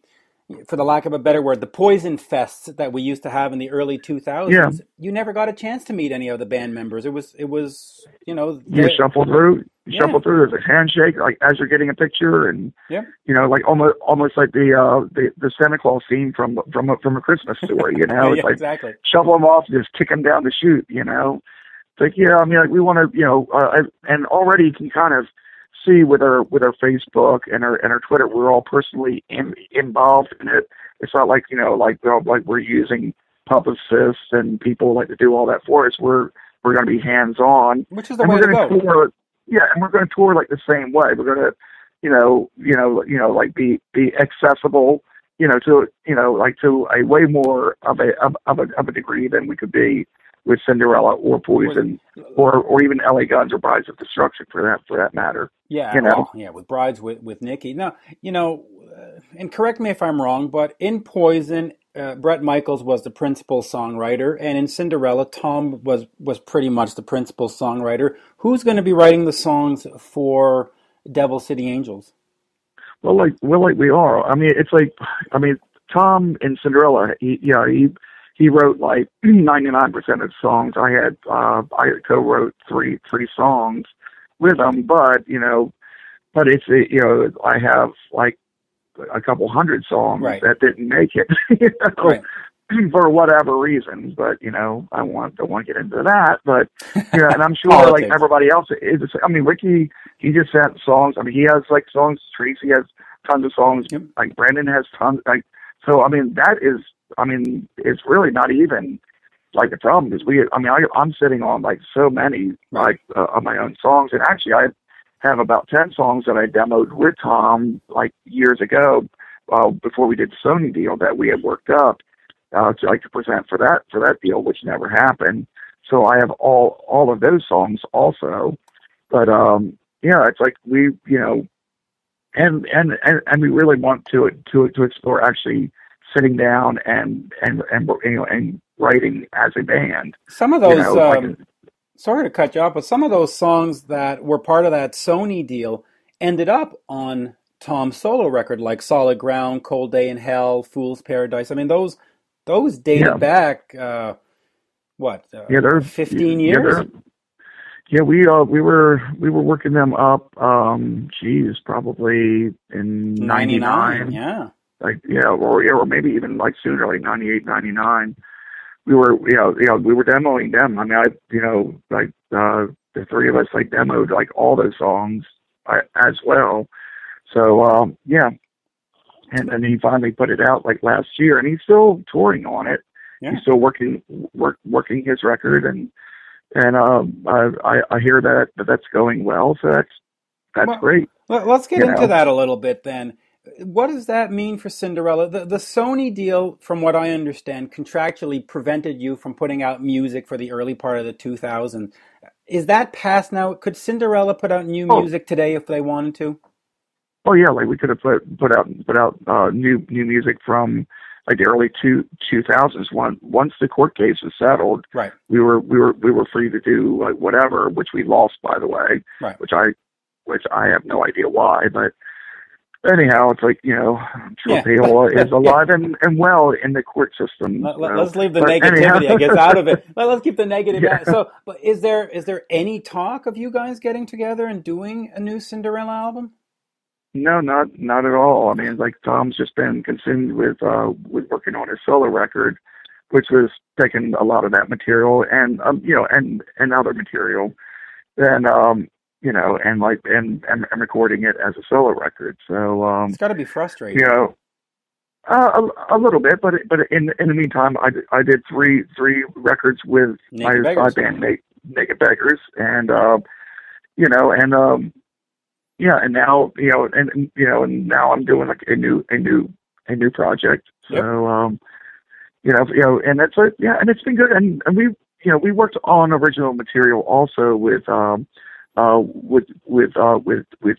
for the lack of a better word, the Poison Fests that we used to have in the early 2000s, you never got a chance to meet any of the band members. It was, you know, you shuffle through. There's a handshake, like as you're getting a picture, and you know, like almost like the Santa Claus scene from a Christmas story. You know, it's like exactly. Shuffle them off, just kick them down the chute. You know, it's like, yeah, I mean, like we want to, you know, and already you can kind of see with our Facebook and our Twitter, we're all personally involved in it. It's not like, you know, like we're using publicists and people like to do all that for us. We're going to be hands on, which is the way to go. Tour, and we're going to tour like the same way. We're going to, you know, like be accessible, you know, to, you know, like to a way more of a degree than we could be with Cinderella or Poison or even LA Guns or Brides of Destruction for that matter. Yeah, you know? With Brides with Nikki. Now, you know, and correct me if I'm wrong, but in Poison, Bret Michaels was the principal songwriter, and in Cinderella, Tom was pretty much the principal songwriter. Who's going to be writing the songs for Devil City Angels? Well, like we are. I mean, it's like, I mean, Tom in Cinderella, he wrote like 99% of the songs. I co-wrote three songs with him, but it's, you know, I have like a couple hundred songs that didn't make it, you know, for whatever reasons. But, you know, I don't want to get into that, but yeah, and I'm sure like everybody else is. I mean, Rikki, he just sent songs. I mean, he has like songs. Tracii has tons of songs. Yep. Like Brandon has tons. Like, so, I mean, it's really not even like a problem, because I'm sitting on like so many like of my own songs, and actually I have about 10 songs that I demoed with Tom like years ago, before we did the Sony deal that we had worked up to present for that deal, which never happened. So I have all of those songs also, but it's like we, you know, and we really want to explore actually sitting down and you know, and writing as a band. Some of those, sorry to cut you off, but some of those songs that were part of that Sony deal ended up on Tom's solo record, like Solid Ground, Cold Day in Hell, Fool's Paradise. I mean, those dated back, they're 15 years? We were working them up, probably in 99. Yeah. Or maybe even like sooner, like 98, 99. We were demoing them. I mean, the three of us like demoed like all those songs as well. So, and then he finally put it out like last year, and he's still touring on it. Yeah. He's still working his record, and I hear that's going well. So that's great. Let's get into that a little bit then. What does that mean for Cinderella? The Sony deal, from what I understand, contractually prevented you from putting out music for the early part of the 2000s. Is that past now? Could Cinderella put out new music today if they wanted to? Oh yeah, like we could have put out new music from like the early 2000s. Once the court case was settled, right? We were free to do like whatever, which we lost, by the way, right? Which I have no idea why, but. Anyhow, it's like, I'm sure Paola is alive and well in the court system. Let's leave the negativity, I guess, out of it. Let's keep the negative out. So, but is there any talk of you guys getting together and doing a new Cinderella album? No, not at all. I mean, like Tom's just been consumed with working on his solo record, which was taking a lot of that material and other material. Then and recording it as a solo record. So it's got to be frustrating. A little bit, but in the meantime, I did three records with my band Naked Beggars, and and now I'm doing like a new project. So yep. And that's and it's been good, and we worked on original material also with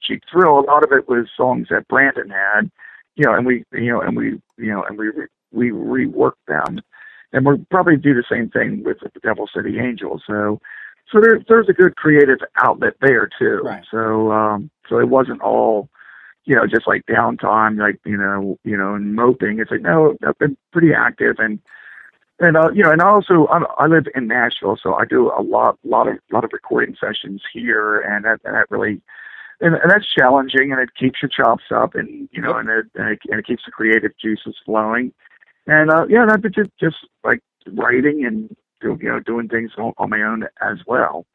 Cheap Thrill. A lot of it was songs that Brandon had, and we reworked them, and we'll probably do the same thing with the Devil City Angels. So there's a good creative outlet there too. Right. So it wasn't all, just like downtime, like and moping. It's like, no, I've been pretty active and also I live in Nashville, so I do a lot of recording sessions here, and that really, and that's challenging, and it keeps your chops up, and and it keeps the creative juices flowing, and I've been just like writing and doing things on my own as well.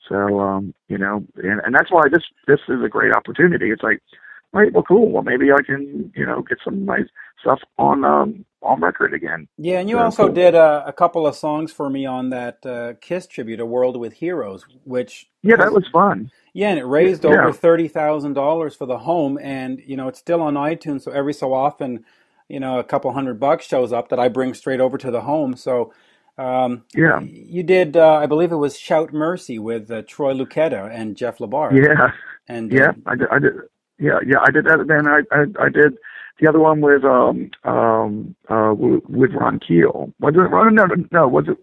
So and that's why this is a great opportunity. It's like, right, well, cool. Well, maybe I can get some nice stuff on record again. Yeah, and you also did a couple of songs for me on that Kiss tribute, A World with Heroes, which that was fun. Yeah, and it raised over $30,000 for the home, and it's still on iTunes. So every so often, a couple $100 shows up that I bring straight over to the home. So you did, I believe it was Shout Mercy with Troy Lucetta and Jeff LaBarre. Yeah, and I did. Yeah, I did that. Then I did the other one with Ron Keel. Was it Ron? No. Was it?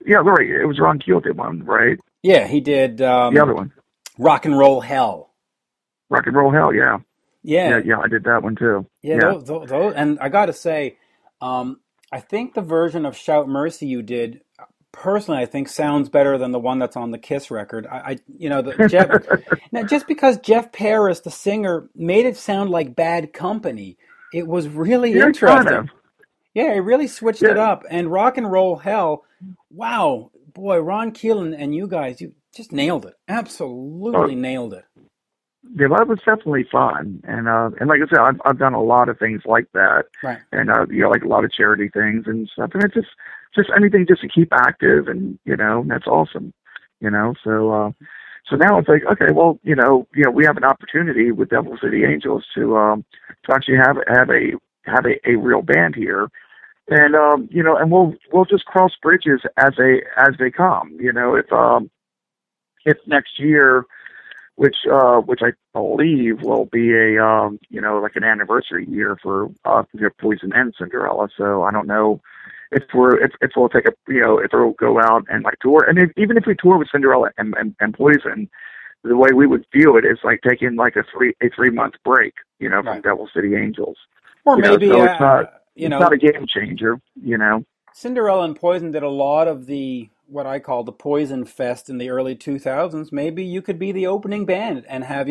Yeah, right. It was Ron Keel did one, right? Yeah, he did. The other one, Rock and Roll Hell. Rock and Roll Hell. Yeah. Yeah. I did that one too. Yeah. Those, and I got to say, I think the version of Shout Mercy you did, personally, I think sounds better than the one that's on the Kiss record. Now, just because Jeff Paris, the singer, made it sound like Bad Company, it was really interesting. Kind of. Yeah, it really switched it up. And Rock and Roll Hell, wow, boy, Ron Keel and you guys, you just nailed it. Absolutely nailed it. Yeah, that was definitely fun, and like I said, I've done a lot of things like that, right? And like a lot of charity things and stuff, and it's just anything just to keep active, and that's awesome, So now it's like, okay, well, we have an opportunity with Devil City Angels to actually have a real band here, and and we'll just cross bridges as they come, if next year. Which I believe will be like an anniversary year for Poison and Cinderella. So I don't know if we'll take a if we'll go out and like tour, and even if we tour with Cinderella and Poison, the way we would view it is like taking like a 3-month break, from Right. Devil City Angels, Or maybe so it's not it's not a game changer, Cinderella and Poison did a lot of the what I call the Poison Fest in the early 2000s. Maybe you could be the opening band and have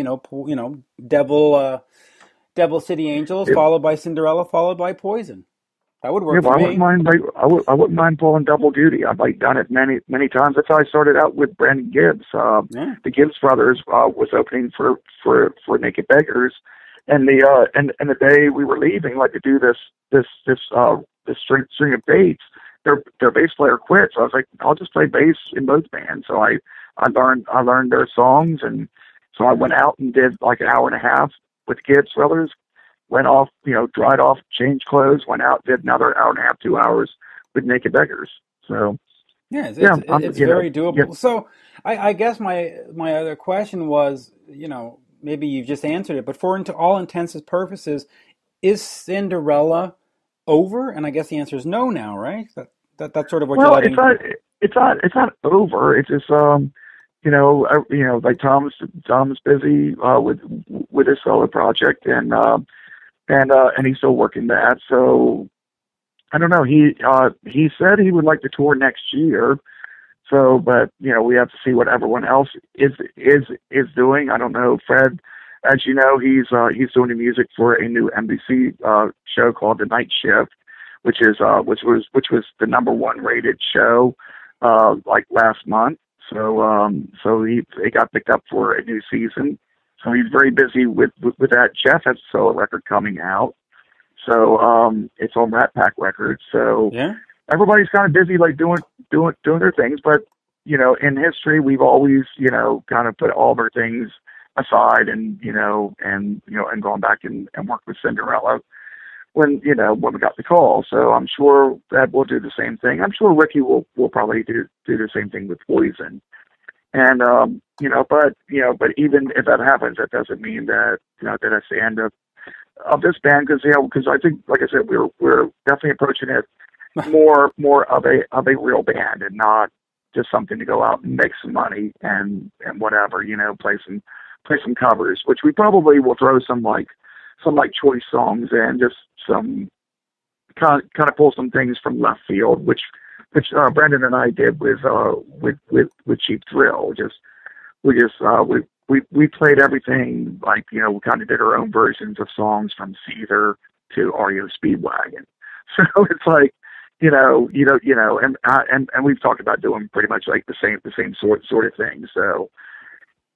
Devil City Angels followed by Cinderella followed by Poison. That would work for me. I wouldn't mind pulling double duty. I've done it many times. That's how I started out with Brandon Gibbs. The Gibbs brothers was opening for Naked Beggars, and the day we were leaving, to do this string of dates, their bass player quit. So I was like, I'll just play bass in both bands. So I learned their songs, and so I went out and did like an hour and a half with Gibbs brothers. Went off, dried off, changed clothes, went out, did another hour and a half, 2 hours with Naked Beggars. So, it's very doable. Yeah. So, I guess my other question was, maybe you've just answered it, but for all intents and purposes, is Cinderella over? And I guess the answer is no now, right? That's sort of what you're letting... it's not over. It's just like Tom's busy with his solo project, and he's still working that. So I don't know. He said he would like to tour next year. So, but we have to see what everyone else is doing. I don't know. Fred, as you know, he's doing the music for a new NBC show called The Night Shift, which was the #1 rated show last month. So it got picked up for a new season. So he's very busy with that. Jeff has a solo record coming out. So it's on Rat Pack Records. So everybody's kind of busy doing their things. But in history, we've always kind of put all of our things aside and gone back and worked with Cinderella when we got the call. So I'm sure that we'll do the same thing. I'm sure Rikki will probably do the same thing with Poison. And but even if that happens, that doesn't mean that that that's the end of this band, because I think, like I said, we're definitely approaching it more of a real band and not just something to go out and make some money and whatever, play some covers, which we probably will throw some choice songs and just some kind of pull some things from left field, which Brandon and I did with Cheap Thrill. We played everything, we kind of did our own versions of songs from Seether to REO Speedwagon. So it's like, and we've talked about doing pretty much like the same sort of thing. So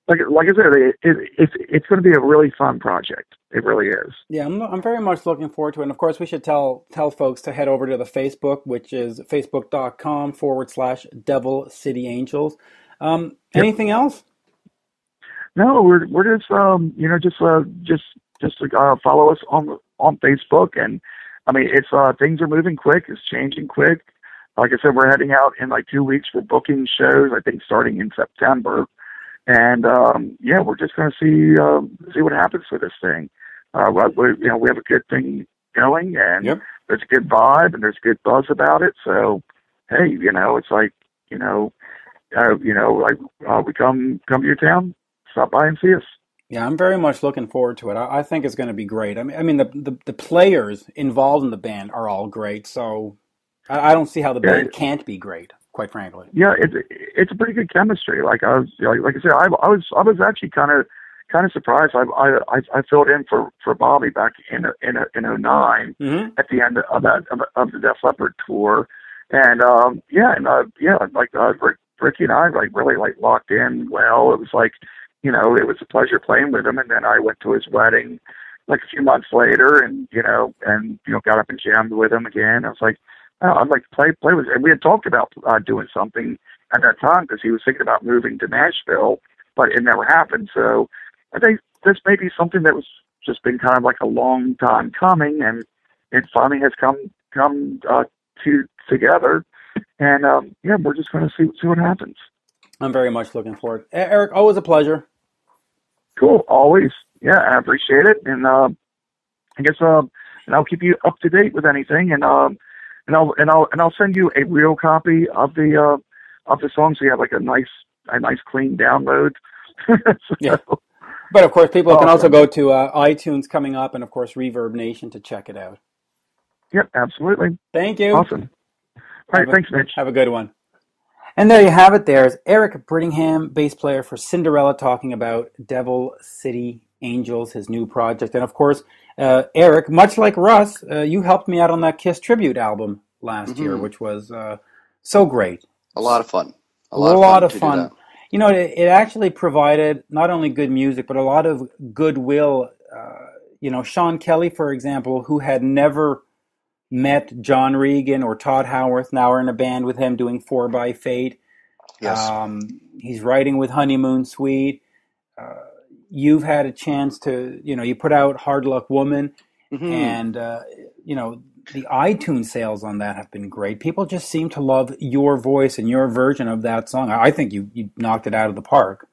like I said, it's going to be a really fun project. It really is. Yeah, I'm very much looking forward to it. And of course, we should tell folks to head over to the Facebook, which is facebook.com/Devil City Angels. Anything else? No, we're just follow us on Facebook, and I mean it's things are moving quick. It's changing quick. Like I said, we're heading out in like 2 weeks for booking shows. I think starting in September. And we're just going to see what happens with this thing. We have a good thing going, and there's a good vibe, and there's good buzz about it. So, hey, it's like we come to your town, stop by and see us. Yeah, I'm very much looking forward to it. I think it's going to be great. I mean, the players involved in the band are all great. So, I don't see how the band can't be great, quite frankly. Yeah, it's a pretty good chemistry. Like I said, I was actually kind of surprised. I filled in for Bobby back in 2009 at the end of the Def Leppard tour, and Rikki and I really locked in well. It was like it was a pleasure playing with him, and then I went to his wedding like a few months later, and got up and jammed with him again. I was like, I'd like to play with him. And we had talked about doing something at that time because he was thinking about moving to Nashville, but it never happened. So I think this may be something that was just been kind of like a long time coming, and it finally has come together. And we're just going to see what happens. I'm very much looking forward. Eric, always a pleasure. Cool, always. Yeah, I appreciate it, and I guess and I'll keep you up to date with anything, and I'll send you a real copy of the song, so you have like a nice clean download. So, yeah. But of course, people can also go to iTunes coming up, and of course, Reverb Nation to check it out. Yep, absolutely. Thank you. Awesome. All right, thanks, Mitch. Have a good one. And there you have it. There's Eric Brittingham, bass player for Cinderella, talking about Devil City Angels, his new project. And of course, Eric, much like Russ, you helped me out on that Kiss tribute album last year, which was so great. A lot of fun. A lot of fun. You know, it actually provided not only good music, but a lot of goodwill. You know, Sean Kelly, for example, who had never met John Regan or Todd Howarth, now are in a band with him doing 4 by Fate. Yes. He's writing with Honeymoon Suite. You've had a chance to, you know, you put out Hard Luck Woman, and, you know, the iTunes sales on that have been great. People just seem to love your voice and your version of that song. I think you knocked it out of the park.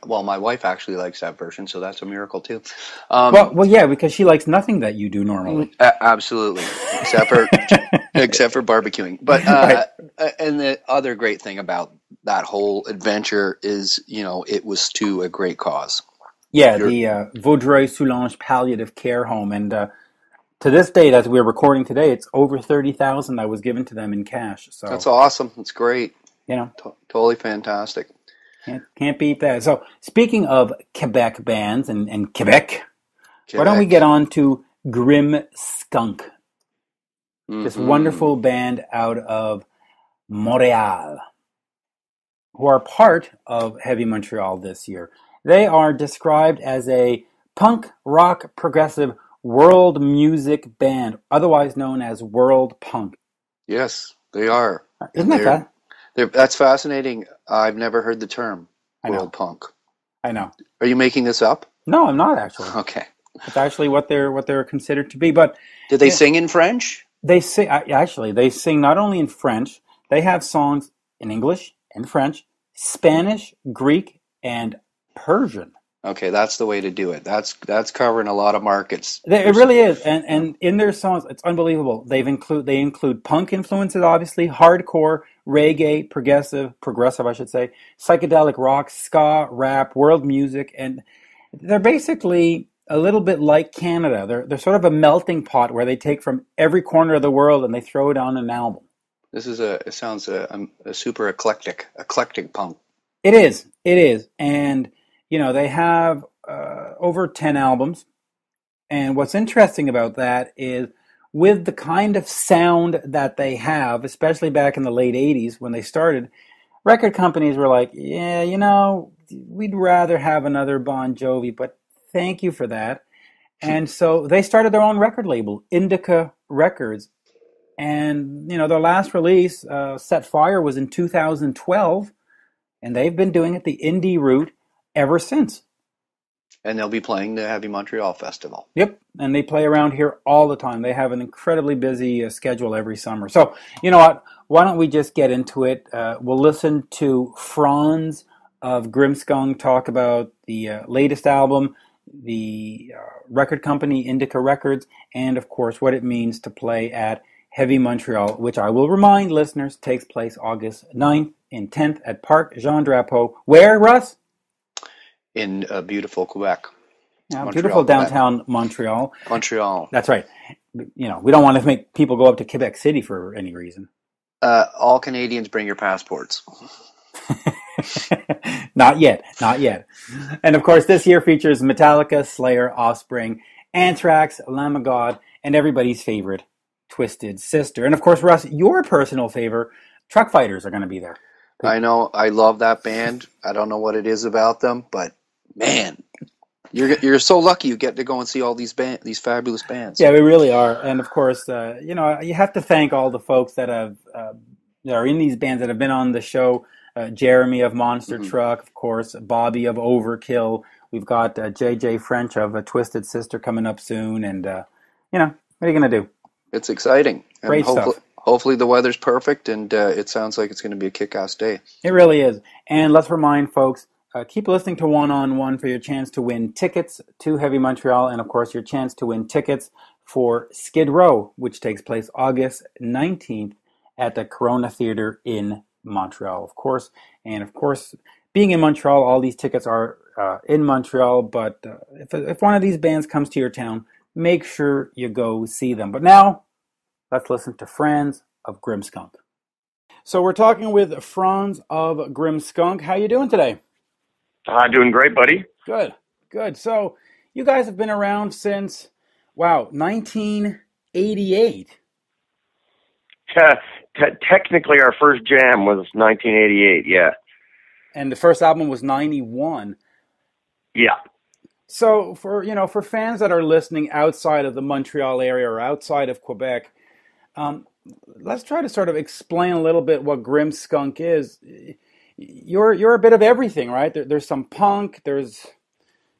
Well, my wife actually likes that version, so that's a miracle too. Well, yeah, because she likes nothing that you do normally. Absolutely, except for barbecuing. But right. And the other great thing about that whole adventure is, you know, it was to a great cause. Yeah, the Vaudreuil-Soulanges Palliative Care Home, and to this date, as we're recording today, it's over $30,000 that was given to them in cash. So that's awesome. That's great. You know, totally fantastic. Can't beat that. So speaking of Quebec bands and Quebec, why don't we get on to Grim Skunk? This wonderful band out of Montreal, who are part of Heavy Montreal this year. They are described as a punk rock progressive world music band, otherwise known as world punk. Yes, they are. Isn't that that's fascinating. I've never heard the term world punk. I know. Are you making this up? No, I'm not actually. Okay. It's actually what they're considered to be. But did they sing in French? They sing they sing not only in French. They have songs in English and French, Spanish, Greek, and Persian. Okay, that's the way to do it. That's covering a lot of markets. It really is, and in their songs, it's unbelievable. They include punk influences, obviously, hardcore, reggae, progressive, I should say, psychedelic rock, ska, rap, world music, and they're basically a little bit like Canada. They're sort of a melting pot where they take from every corner of the world and they throw it on an album. It sounds a super eclectic punk. It is, and you know, they have over 10 albums. And what's interesting about that is with the kind of sound that they have, especially back in the late 80s when they started, record companies were like, yeah, you know, we'd rather have another Bon Jovi, but thank you for that. And so they started their own record label, INDICA Records. And, you know, their last release, Set Fire, was in 2012. And they've been doing it the indie route ever since. And they'll be playing the Heavy Montreal Festival. Yep, and they play around here all the time. They have an incredibly busy schedule every summer. So, you know what? Why don't we just get into it? We'll listen to Franz of Grim Skunk talk about the latest album, the record company, INDICA Records, and, of course, what it means to play at Heavy Montreal, which I will remind listeners takes place August 9th and 10th at Parc Jean Drapeau. Where, Russ? In beautiful Quebec. Yeah, Montreal, beautiful downtown Quebec. Montreal. That's right. You know, we don't want to make people go up to Quebec City for any reason. All Canadians bring your passports. Not yet. And of course, this year features Metallica, Slayer, Offspring, Anthrax, Lamb of God, and everybody's favorite, Twisted Sister. And of course, Russ, your personal favorite, Truck Fighters are going to be there. I know. I love that band. I don't know what it is about them, but man, you're so lucky you get to go and see all these fabulous bands. Yeah, we really are. And of course, you know, you have to thank all the folks that have that are in these bands that have been on the show. Jeremy of Monster Truck, of course, Bobby of Overkill. We've got JJ French of Twisted Sister coming up soon, and you know, what are you going to do? It's exciting. Great stuff. Hopefully the weather's perfect, and it sounds like it's going to be a kick-ass day. It really is. And let's remind folks, keep listening to One on One for your chance to win tickets to Heavy Montreal, and of course your chance to win tickets for Skid Row, which takes place August 19th at the Corona Theatre in Montreal, of course. And of course, being in Montreal, all these tickets are in Montreal, but if one of these bands comes to your town, make sure you go see them. But now, let's listen to Franz of Grim Skunk. So we're talking with Franz of Grim Skunk. How you doing today? Doing great, buddy. Good, good. So you guys have been around since, 1988. Technically, our first jam was 1988, yeah. And the first album was 91. Yeah. So for fans that are listening outside of the Montreal area or outside of Quebec, let's try to sort of explain a little bit what Grim Skunk is. You're a bit of everything, right? There's some punk, there's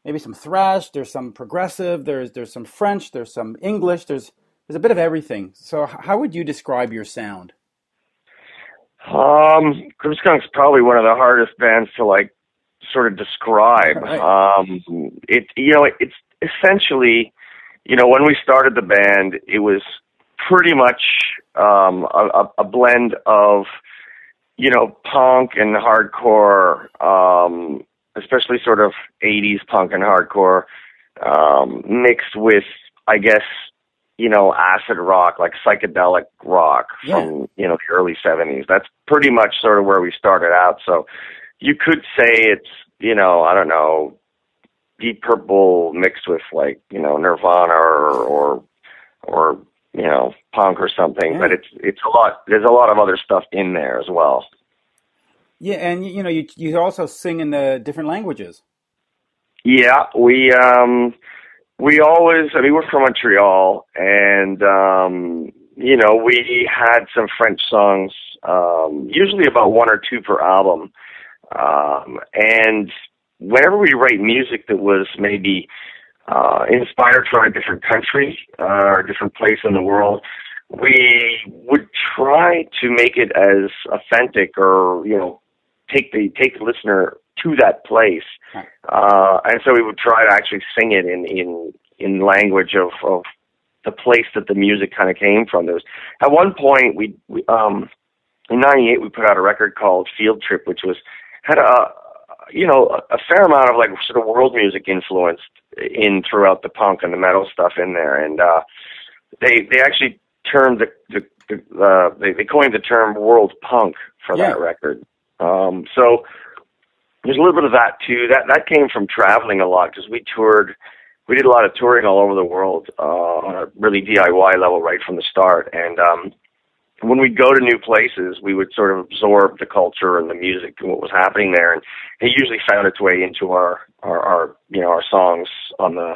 maybe some thrash, there's some progressive, there's some French, there's some English, there's a bit of everything. So how would you describe your sound? Grim Skunk's probably one of the hardest bands to sort of describe. Right. It's essentially, when we started the band, it was pretty much a blend of punk and hardcore, especially sort of 80s punk and hardcore, mixed with, I guess, acid rock, like psychedelic rock from, the early 70s. That's pretty much sort of where we started out. So you could say it's, I don't know, Deep Purple mixed with Nirvana or punk or something, but it's a lot. There's a lot of other stuff in there as well. Yeah, and you also sing in the different languages. Yeah, we always. I mean, we're from Montreal, and we had some French songs, usually about one or two per album, and whenever we write music that was maybe inspired from a different country or a different place in the world, we would try to make it as authentic or, take the listener to that place. And so we would try to actually sing it in language of the place that the music kind of came from. There was, at one point, we in '98, we put out a record called Field Trip, which had a fair amount of sort of world music influenced in throughout the punk and the metal stuff in there, and they actually termed they coined the term world punk for that record. So there's a little bit of that too. That came from traveling a lot because we toured. We did a lot of touring all over the world on a really DIY level right from the start, and when we'd go to new places, we would sort of absorb the culture and the music and what was happening there, and it usually found its way into our songs on the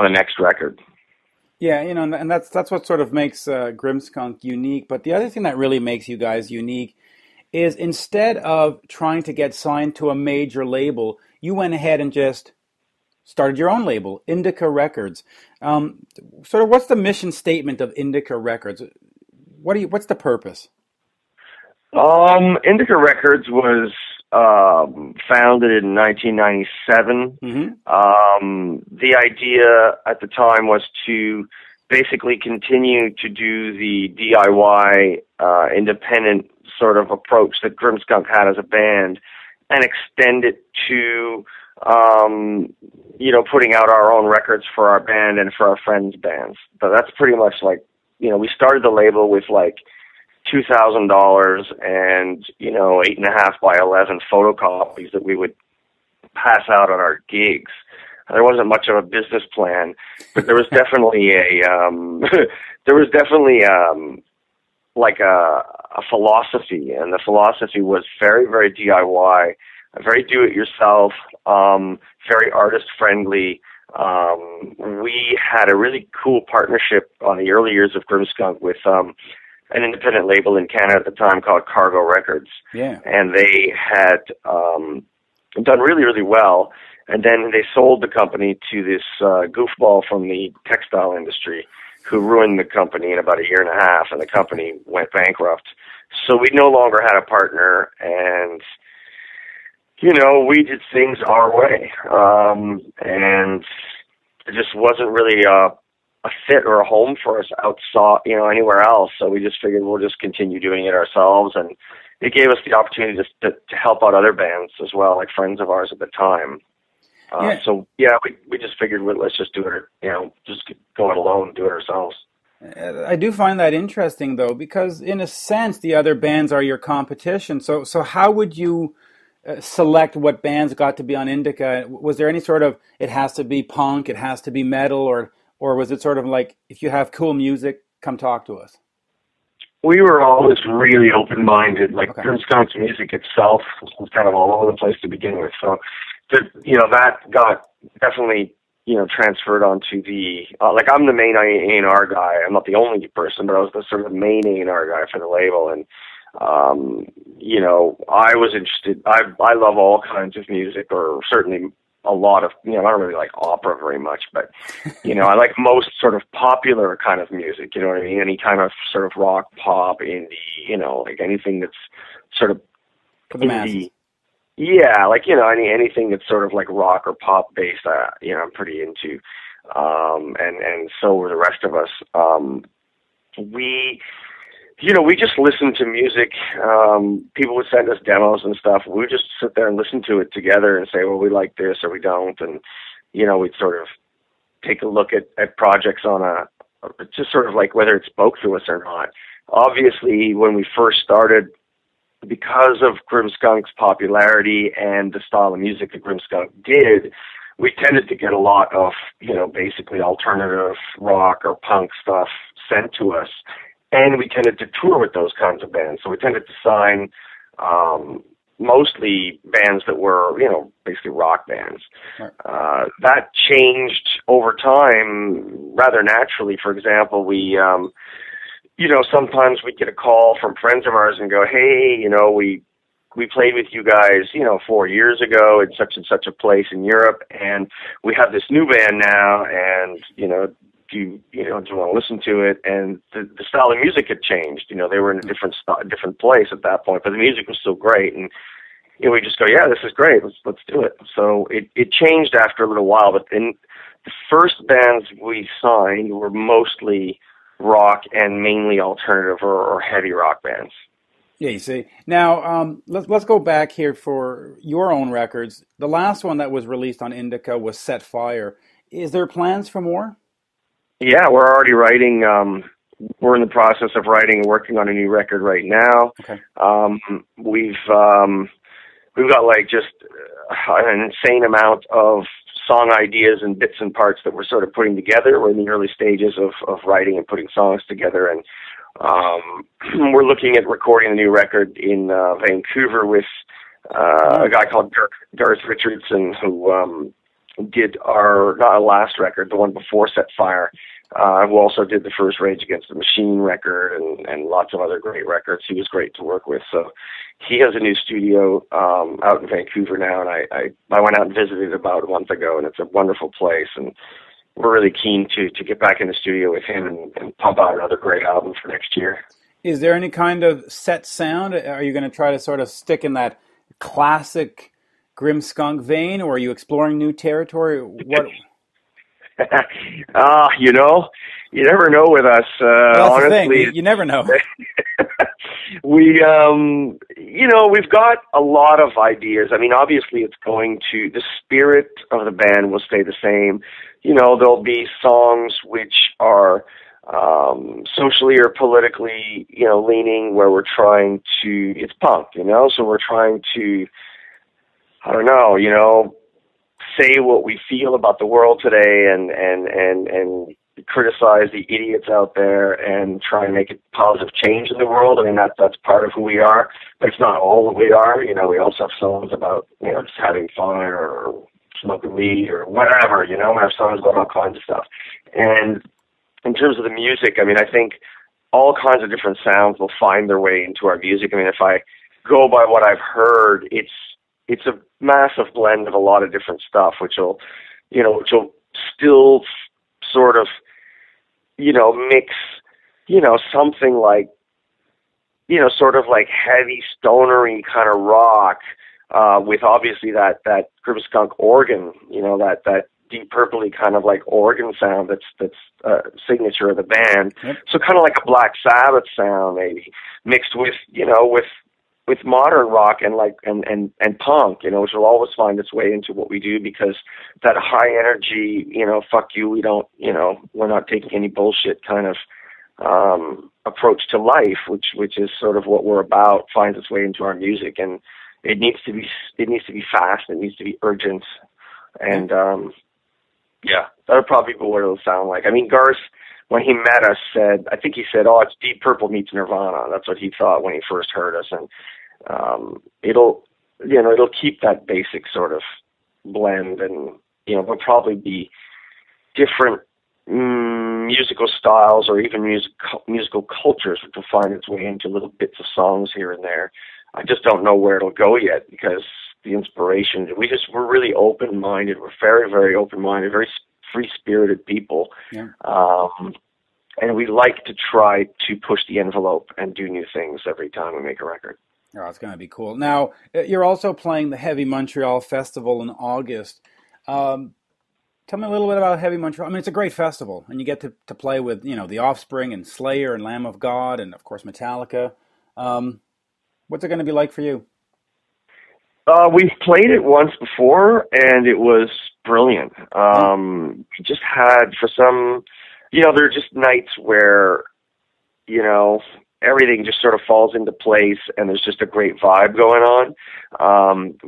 next record. Yeah, and that's what sort of makes Grim Skunk unique. But the other thing that really makes you guys unique is instead of trying to get signed to a major label, you went ahead and just started your own label, INDICA Records. Sort of, what's the mission statement of INDICA Records? What's the purpose? INDICA Records was founded in 1997. Mm-hmm. The idea at the time was to basically continue to do the DIY independent sort of approach that Grim Skunk had as a band and extend it to putting out our own records for our band and for our friends' bands. But that's pretty much we started the label with $2,000 and 8.5 by 11 photocopies that we would pass out on our gigs. There wasn't much of a business plan, but there was definitely a philosophy, and the philosophy was very, very DIY, very do-it-yourself, very artist-friendly. We had a really cool partnership on the early years of Grim Skunk with an independent label in Canada at the time called Cargo Records. Yeah. And they had done really, really well. And then they sold the company to this goofball from the textile industry who ruined the company in about a year and a half, and the company went bankrupt. So we no longer had a partner, and we did things our way. And it just wasn't really a fit or a home for us outside, anywhere else. So we just figured we'll just continue doing it ourselves, and it gave us the opportunity to help out other bands as well, like friends of ours at the time. So yeah, we just figured, let's just do it, just go it alone, do it ourselves. I do find that interesting, though, because in a sense, the other bands are your competition. So how would you select what bands got to be on INDICA? Was there any sort of, it has to be punk, it has to be metal, or was it sort of like, if you have cool music, come talk to us? We were always really open-minded. Like, Grim Skunk's music itself was kind of all over the place to begin with. So, that got definitely, transferred onto the, like, I'm the main A&R guy. I'm not the only person, but I was the sort of main A&R guy for the label. And, I was interested. I love all kinds of music, or certainly a lot of, I don't really like opera very much, but, I like most sort of popular kind of music, you know what I mean? Any kind of sort of rock, pop, indie, like anything that's sort of for the masses. Yeah, like, anything that's sort of like rock or pop based, I'm pretty into. And so were the rest of us. We just listened to music. People would send us demos and stuff. We would just sit there and listen to it together and say, well, we like this or we don't. And, we'd sort of take a look at projects on just sort of like whether it spoke to us or not. Obviously, when we first started, because of Grim Skunk's popularity and the style of music that Grim Skunk did, we tended to get a lot of, basically alternative rock or punk stuff sent to us. And we tended to tour with those kinds of bands. So we tended to sign mostly bands that were, basically rock bands. Right. That changed over time rather naturally. For example, we, sometimes we'd get a call from friends of ours and go, hey, we played with you guys, 4 years ago in such and such a place in Europe, and we have this new band now, and, do you want to listen to it? And the style of music had changed. They were in a different place at that point, but the music was still great. And we just go, yeah, this is great. Let's do it. So it changed after a little while. But then the first bands we signed were mostly rock and mainly alternative or heavy rock bands. Yeah, you see. Now, let's go back here for your own records. The last one that was released on INDICA was Set Fire. Is there plans for more? Yeah, we're already writing. We're in the process of writing and working on a new record right now. Okay. We've got like just an insane amount of song ideas and bits and parts that we're sort of putting together. We're in the early stages of writing and putting songs together, and we're looking at recording a new record in Vancouver with a guy called Garth Richardson, who did not our last record, the one before Set Fire, who also did the first Rage Against the Machine record and lots of other great records. He was great to work with. So he has a new studio out in Vancouver now, and I went out and visited about a month ago, and it's a wonderful place, and we're really keen to get back in the studio with him and pump out another great album for next year. Is there any kind of set sound? Are you going to try to sort of stick in that classic Grim Skunk vein, or are you exploring new territory? What? You never know with us. Honestly, you never know. We've got a lot of ideas. I mean, obviously, the spirit of the band will stay the same. There'll be songs which are socially or politically, leaning, where we're trying to. It's punk, so we're trying to. I don't know, say what we feel about the world today and criticize the idiots out there and try and make a positive change in the world. I mean, that's part of who we are, but it's not all that we are. We also have songs about, just having fun or smoking weed or whatever, we have songs about all kinds of stuff. And in terms of the music, I mean, I think all kinds of different sounds will find their way into our music. I mean, if I go by what I've heard, it's a massive blend of a lot of different stuff, which will still sort of, mix, something like, sort of like heavy stonery kind of rock, with obviously that Grim Skunk organ, that deep purpley kind of like organ sound that's signature of the band. Yep. So kind of like a Black Sabbath sound, maybe mixed with with modern rock and punk, which will always find its way into what we do, because that high energy, fuck you, we don't, we're not taking any bullshit kind of approach to life, which is sort of what we're about, finds its way into our music. And it needs to be fast, it needs to be urgent, and yeah, that would probably be what it'll sound like. I mean, Garth, when he met us, I think he said, "Oh, it's Deep Purple meets Nirvana." That's what he thought when he first heard us, and it'll keep that basic sort of blend, and there'll probably be different musical styles or even musical cultures, which will find its way into little bits of songs here and there. I just don't know where it'll go yet, because the inspiration, we're really open-minded. We're very, very open-minded, very free-spirited people. Yeah. And we like to try to push the envelope and do new things every time we make a record. Oh, it's going to be cool. Now, you're also playing the Heavy Montreal Festival in August. Tell me a little bit about Heavy Montreal. I mean, it's a great festival, and you get to play with, The Offspring and Slayer and Lamb of God and, of course, Metallica. What's it going to be like for you? We've played it once before, and it was brilliant. We just had, for some, there are just nights where, everything just sort of falls into place, and there's just a great vibe going on.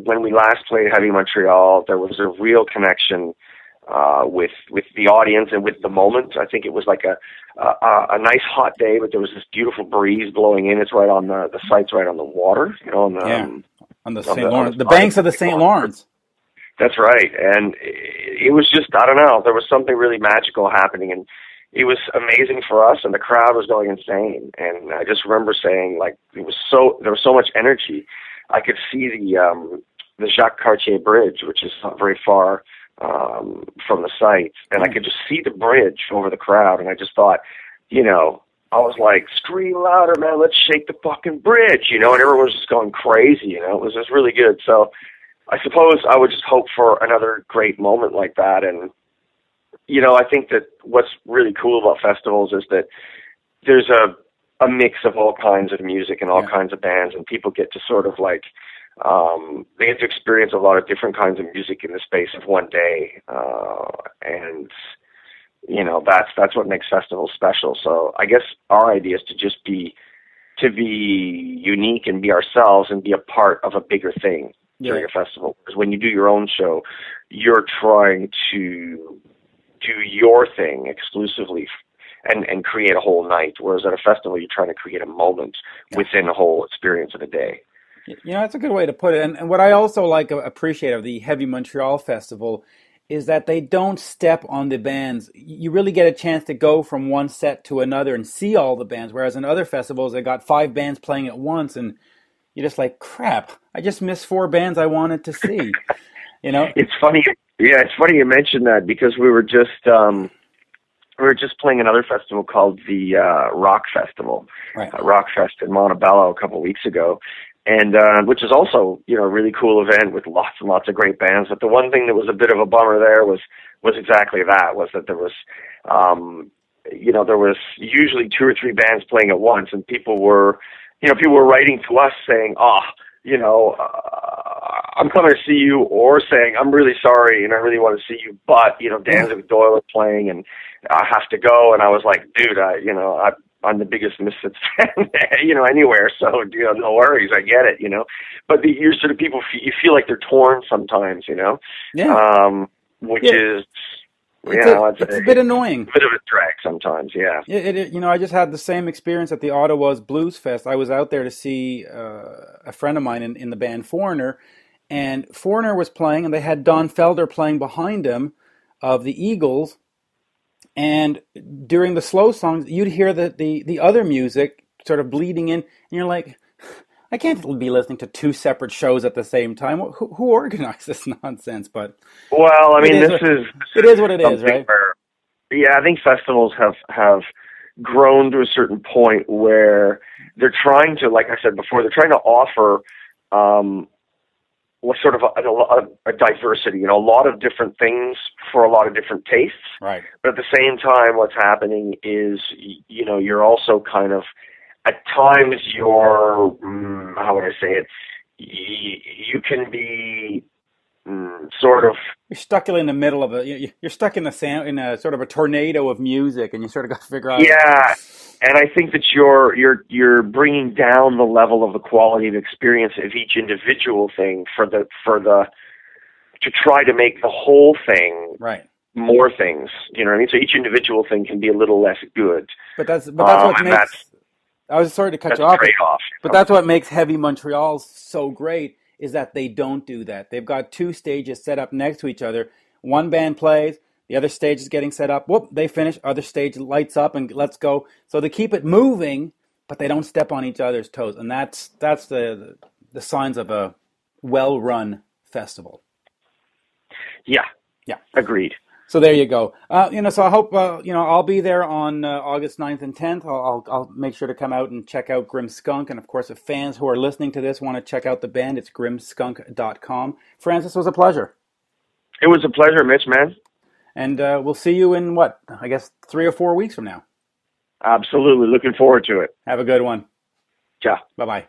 When we last played Heavy Montreal, there was a real connection with the audience and with the moment. I think it was like a nice hot day, but there was this beautiful breeze blowing in. It's right on the site's right on the water, on the St. Lawrence, the banks of the St. Lawrence. That's right, and it was just, I don't know, there was something really magical happening, and it was amazing for us, and the crowd was going insane. And I just remember saying, there was so much energy. I could see the Jacques Cartier Bridge, which is not very far from the site, and I could just see the bridge over the crowd, and I just thought, I was like, scream louder, man, let's shake the fucking bridge, and everyone was just going crazy, it was just really good. So I suppose I would just hope for another great moment like that. And, I think that what's really cool about festivals is that there's a mix of all kinds of music and all kinds of bands, and people get to sort of they get to experience a lot of different kinds of music in the space of one day. And, that's what makes festivals special. So I guess our idea is to just be unique and be ourselves and be a part of a bigger thing during a festival. Because when you do your own show, you're trying to do your thing exclusively and create a whole night. Whereas at a festival, you're trying to create a moment within a whole experience of a day. That's a good way to put it. And what I also appreciate of the Heavy Montreal Festival is that they don't step on the bands. You really get a chance to go from one set to another and see all the bands, whereas in other festivals, they got 5 bands playing at once, and you're just like, crap, I just missed 4 bands I wanted to see. It's funny. Yeah, it's funny you mentioned that, because we were just playing another festival called the Rock Festival, right. Rock Fest in Montebello a couple of weeks ago. And which is also, a really cool event with lots and lots of great bands. But the one thing that was a bit of a bummer there was exactly that, was that there was, there was usually 2 or 3 bands playing at once, and people were writing to us saying, I'm coming to see you, or saying, I'm really sorry and I really want to see you, but, Danzig Doyle is playing and I have to go. And I was like, dude, I'm the biggest Misfits fan, anywhere. So, no worries. I get it, But you're sort of people, you feel like they're torn sometimes, which is, it's a bit annoying. A bit of a drag sometimes, yeah. I just had the same experience at the Ottawa's Blues Fest. I was out there to see a friend of mine in the band Foreigner, and Foreigner was playing, and they had Don Felder playing behind him of the Eagles. And during the slow songs, you'd hear the other music sort of bleeding in, and you're like, I can't be listening to 2 separate shows at the same time. Who organized this nonsense? But well, I mean, it is what it is, right? I think festivals have grown to a certain point where they're trying to, like I said before, they're trying to offer sort of a diversity, a lot of different things for a lot of different tastes. Right. But at the same time, what's happening is, you're also kind of, at times you're, how would I say it? You can be sort of. You're stuck in the middle of you're stuck in a sort of a tornado of music, and you sort of got to figure out. Yeah. And I think that you're bringing down the level of the quality of experience of each individual thing to try to make the whole thing right. more things. You know what I mean? So each individual thing can be a little less good. But that's what makes. I was sorry to cut you off. Trade-off. But that's what makes Heavy Montreal so great, is that they don't do that. They've got two stages set up next to each other. One band plays. The other stage is getting set up. Whoop, they finish. Other stage lights up and let's go. So they keep it moving, but they don't step on each other's toes. And that's the signs of a well-run festival. Yeah. Yeah. Agreed. So there you go. So I hope, I'll be there on August 9th and 10th. I'll make sure to come out and check out Grim Skunk. And of course, if fans who are listening to this want to check out the band, it's grimskunk.com. Franz, this was a pleasure. It was a pleasure, Mitch, man. And we'll see you in 3 or 4 weeks from now. Absolutely. Looking forward to it. Have a good one. Ciao. Bye-bye.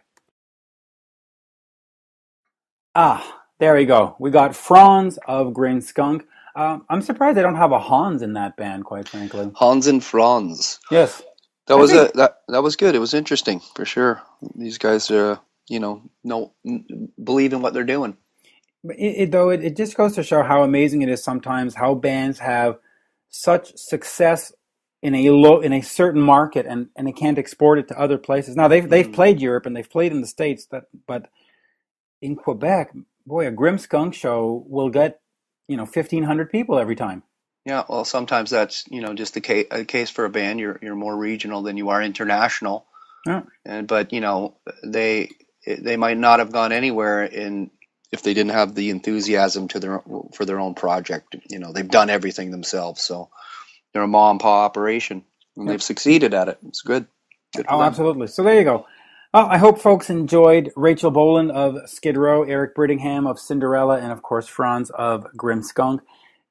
There we go. We got Franz of Grim Skunk. I'm surprised they don't have a Hans in that band, quite frankly. Hans and Franz. Yes. That was good. It was interesting, for sure. These guys believe in what they're doing. It just goes to show how amazing it is sometimes how bands have such success in a certain market and they can't export it to other places. Now they've played Europe and they've played in the States, but in Quebec, boy, a Grim Skunk show will get 1,500 people every time. Yeah, well, sometimes that's just a case for a band. You're more regional than you are international. Yeah. But they might not have gone anywhere if they didn't have the enthusiasm for their own project. They've done everything themselves, so they're a mom and pop operation, and they've succeeded at it. It's good. Oh, absolutely. So there you go. Well, I hope folks enjoyed Rachel Bolan of Skid Row, Eric Brittingham of Cinderella, and of course Franz of Grim Skunk.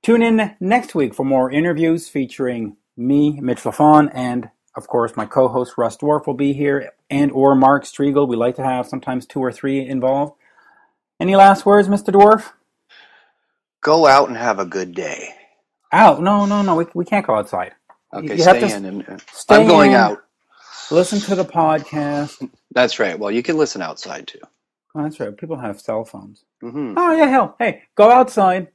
Tune in next week for more interviews featuring me, Mitch Lafon, and of course my co-host Russ Dwarf will be here, or Mark Striegel. We like to have sometimes 2 or 3 involved. Any last words, Mr. Dwarf? Go out and have a good day. Out? No. We can't go outside. Okay, stay in. Stay I'm going in, out. Listen to the podcast. That's right. Well, you can listen outside too. Oh, that's right. People have cell phones. Mm-hmm. Oh, yeah, hell. Hey, go outside,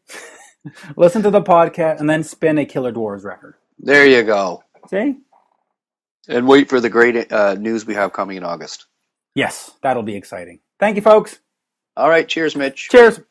listen to the podcast, and then spin a Killer Dwarves record. There you go. See? And wait for the great news we have coming in August. Yes, that'll be exciting. Thank you, folks. All right. Cheers, Mitch. Cheers.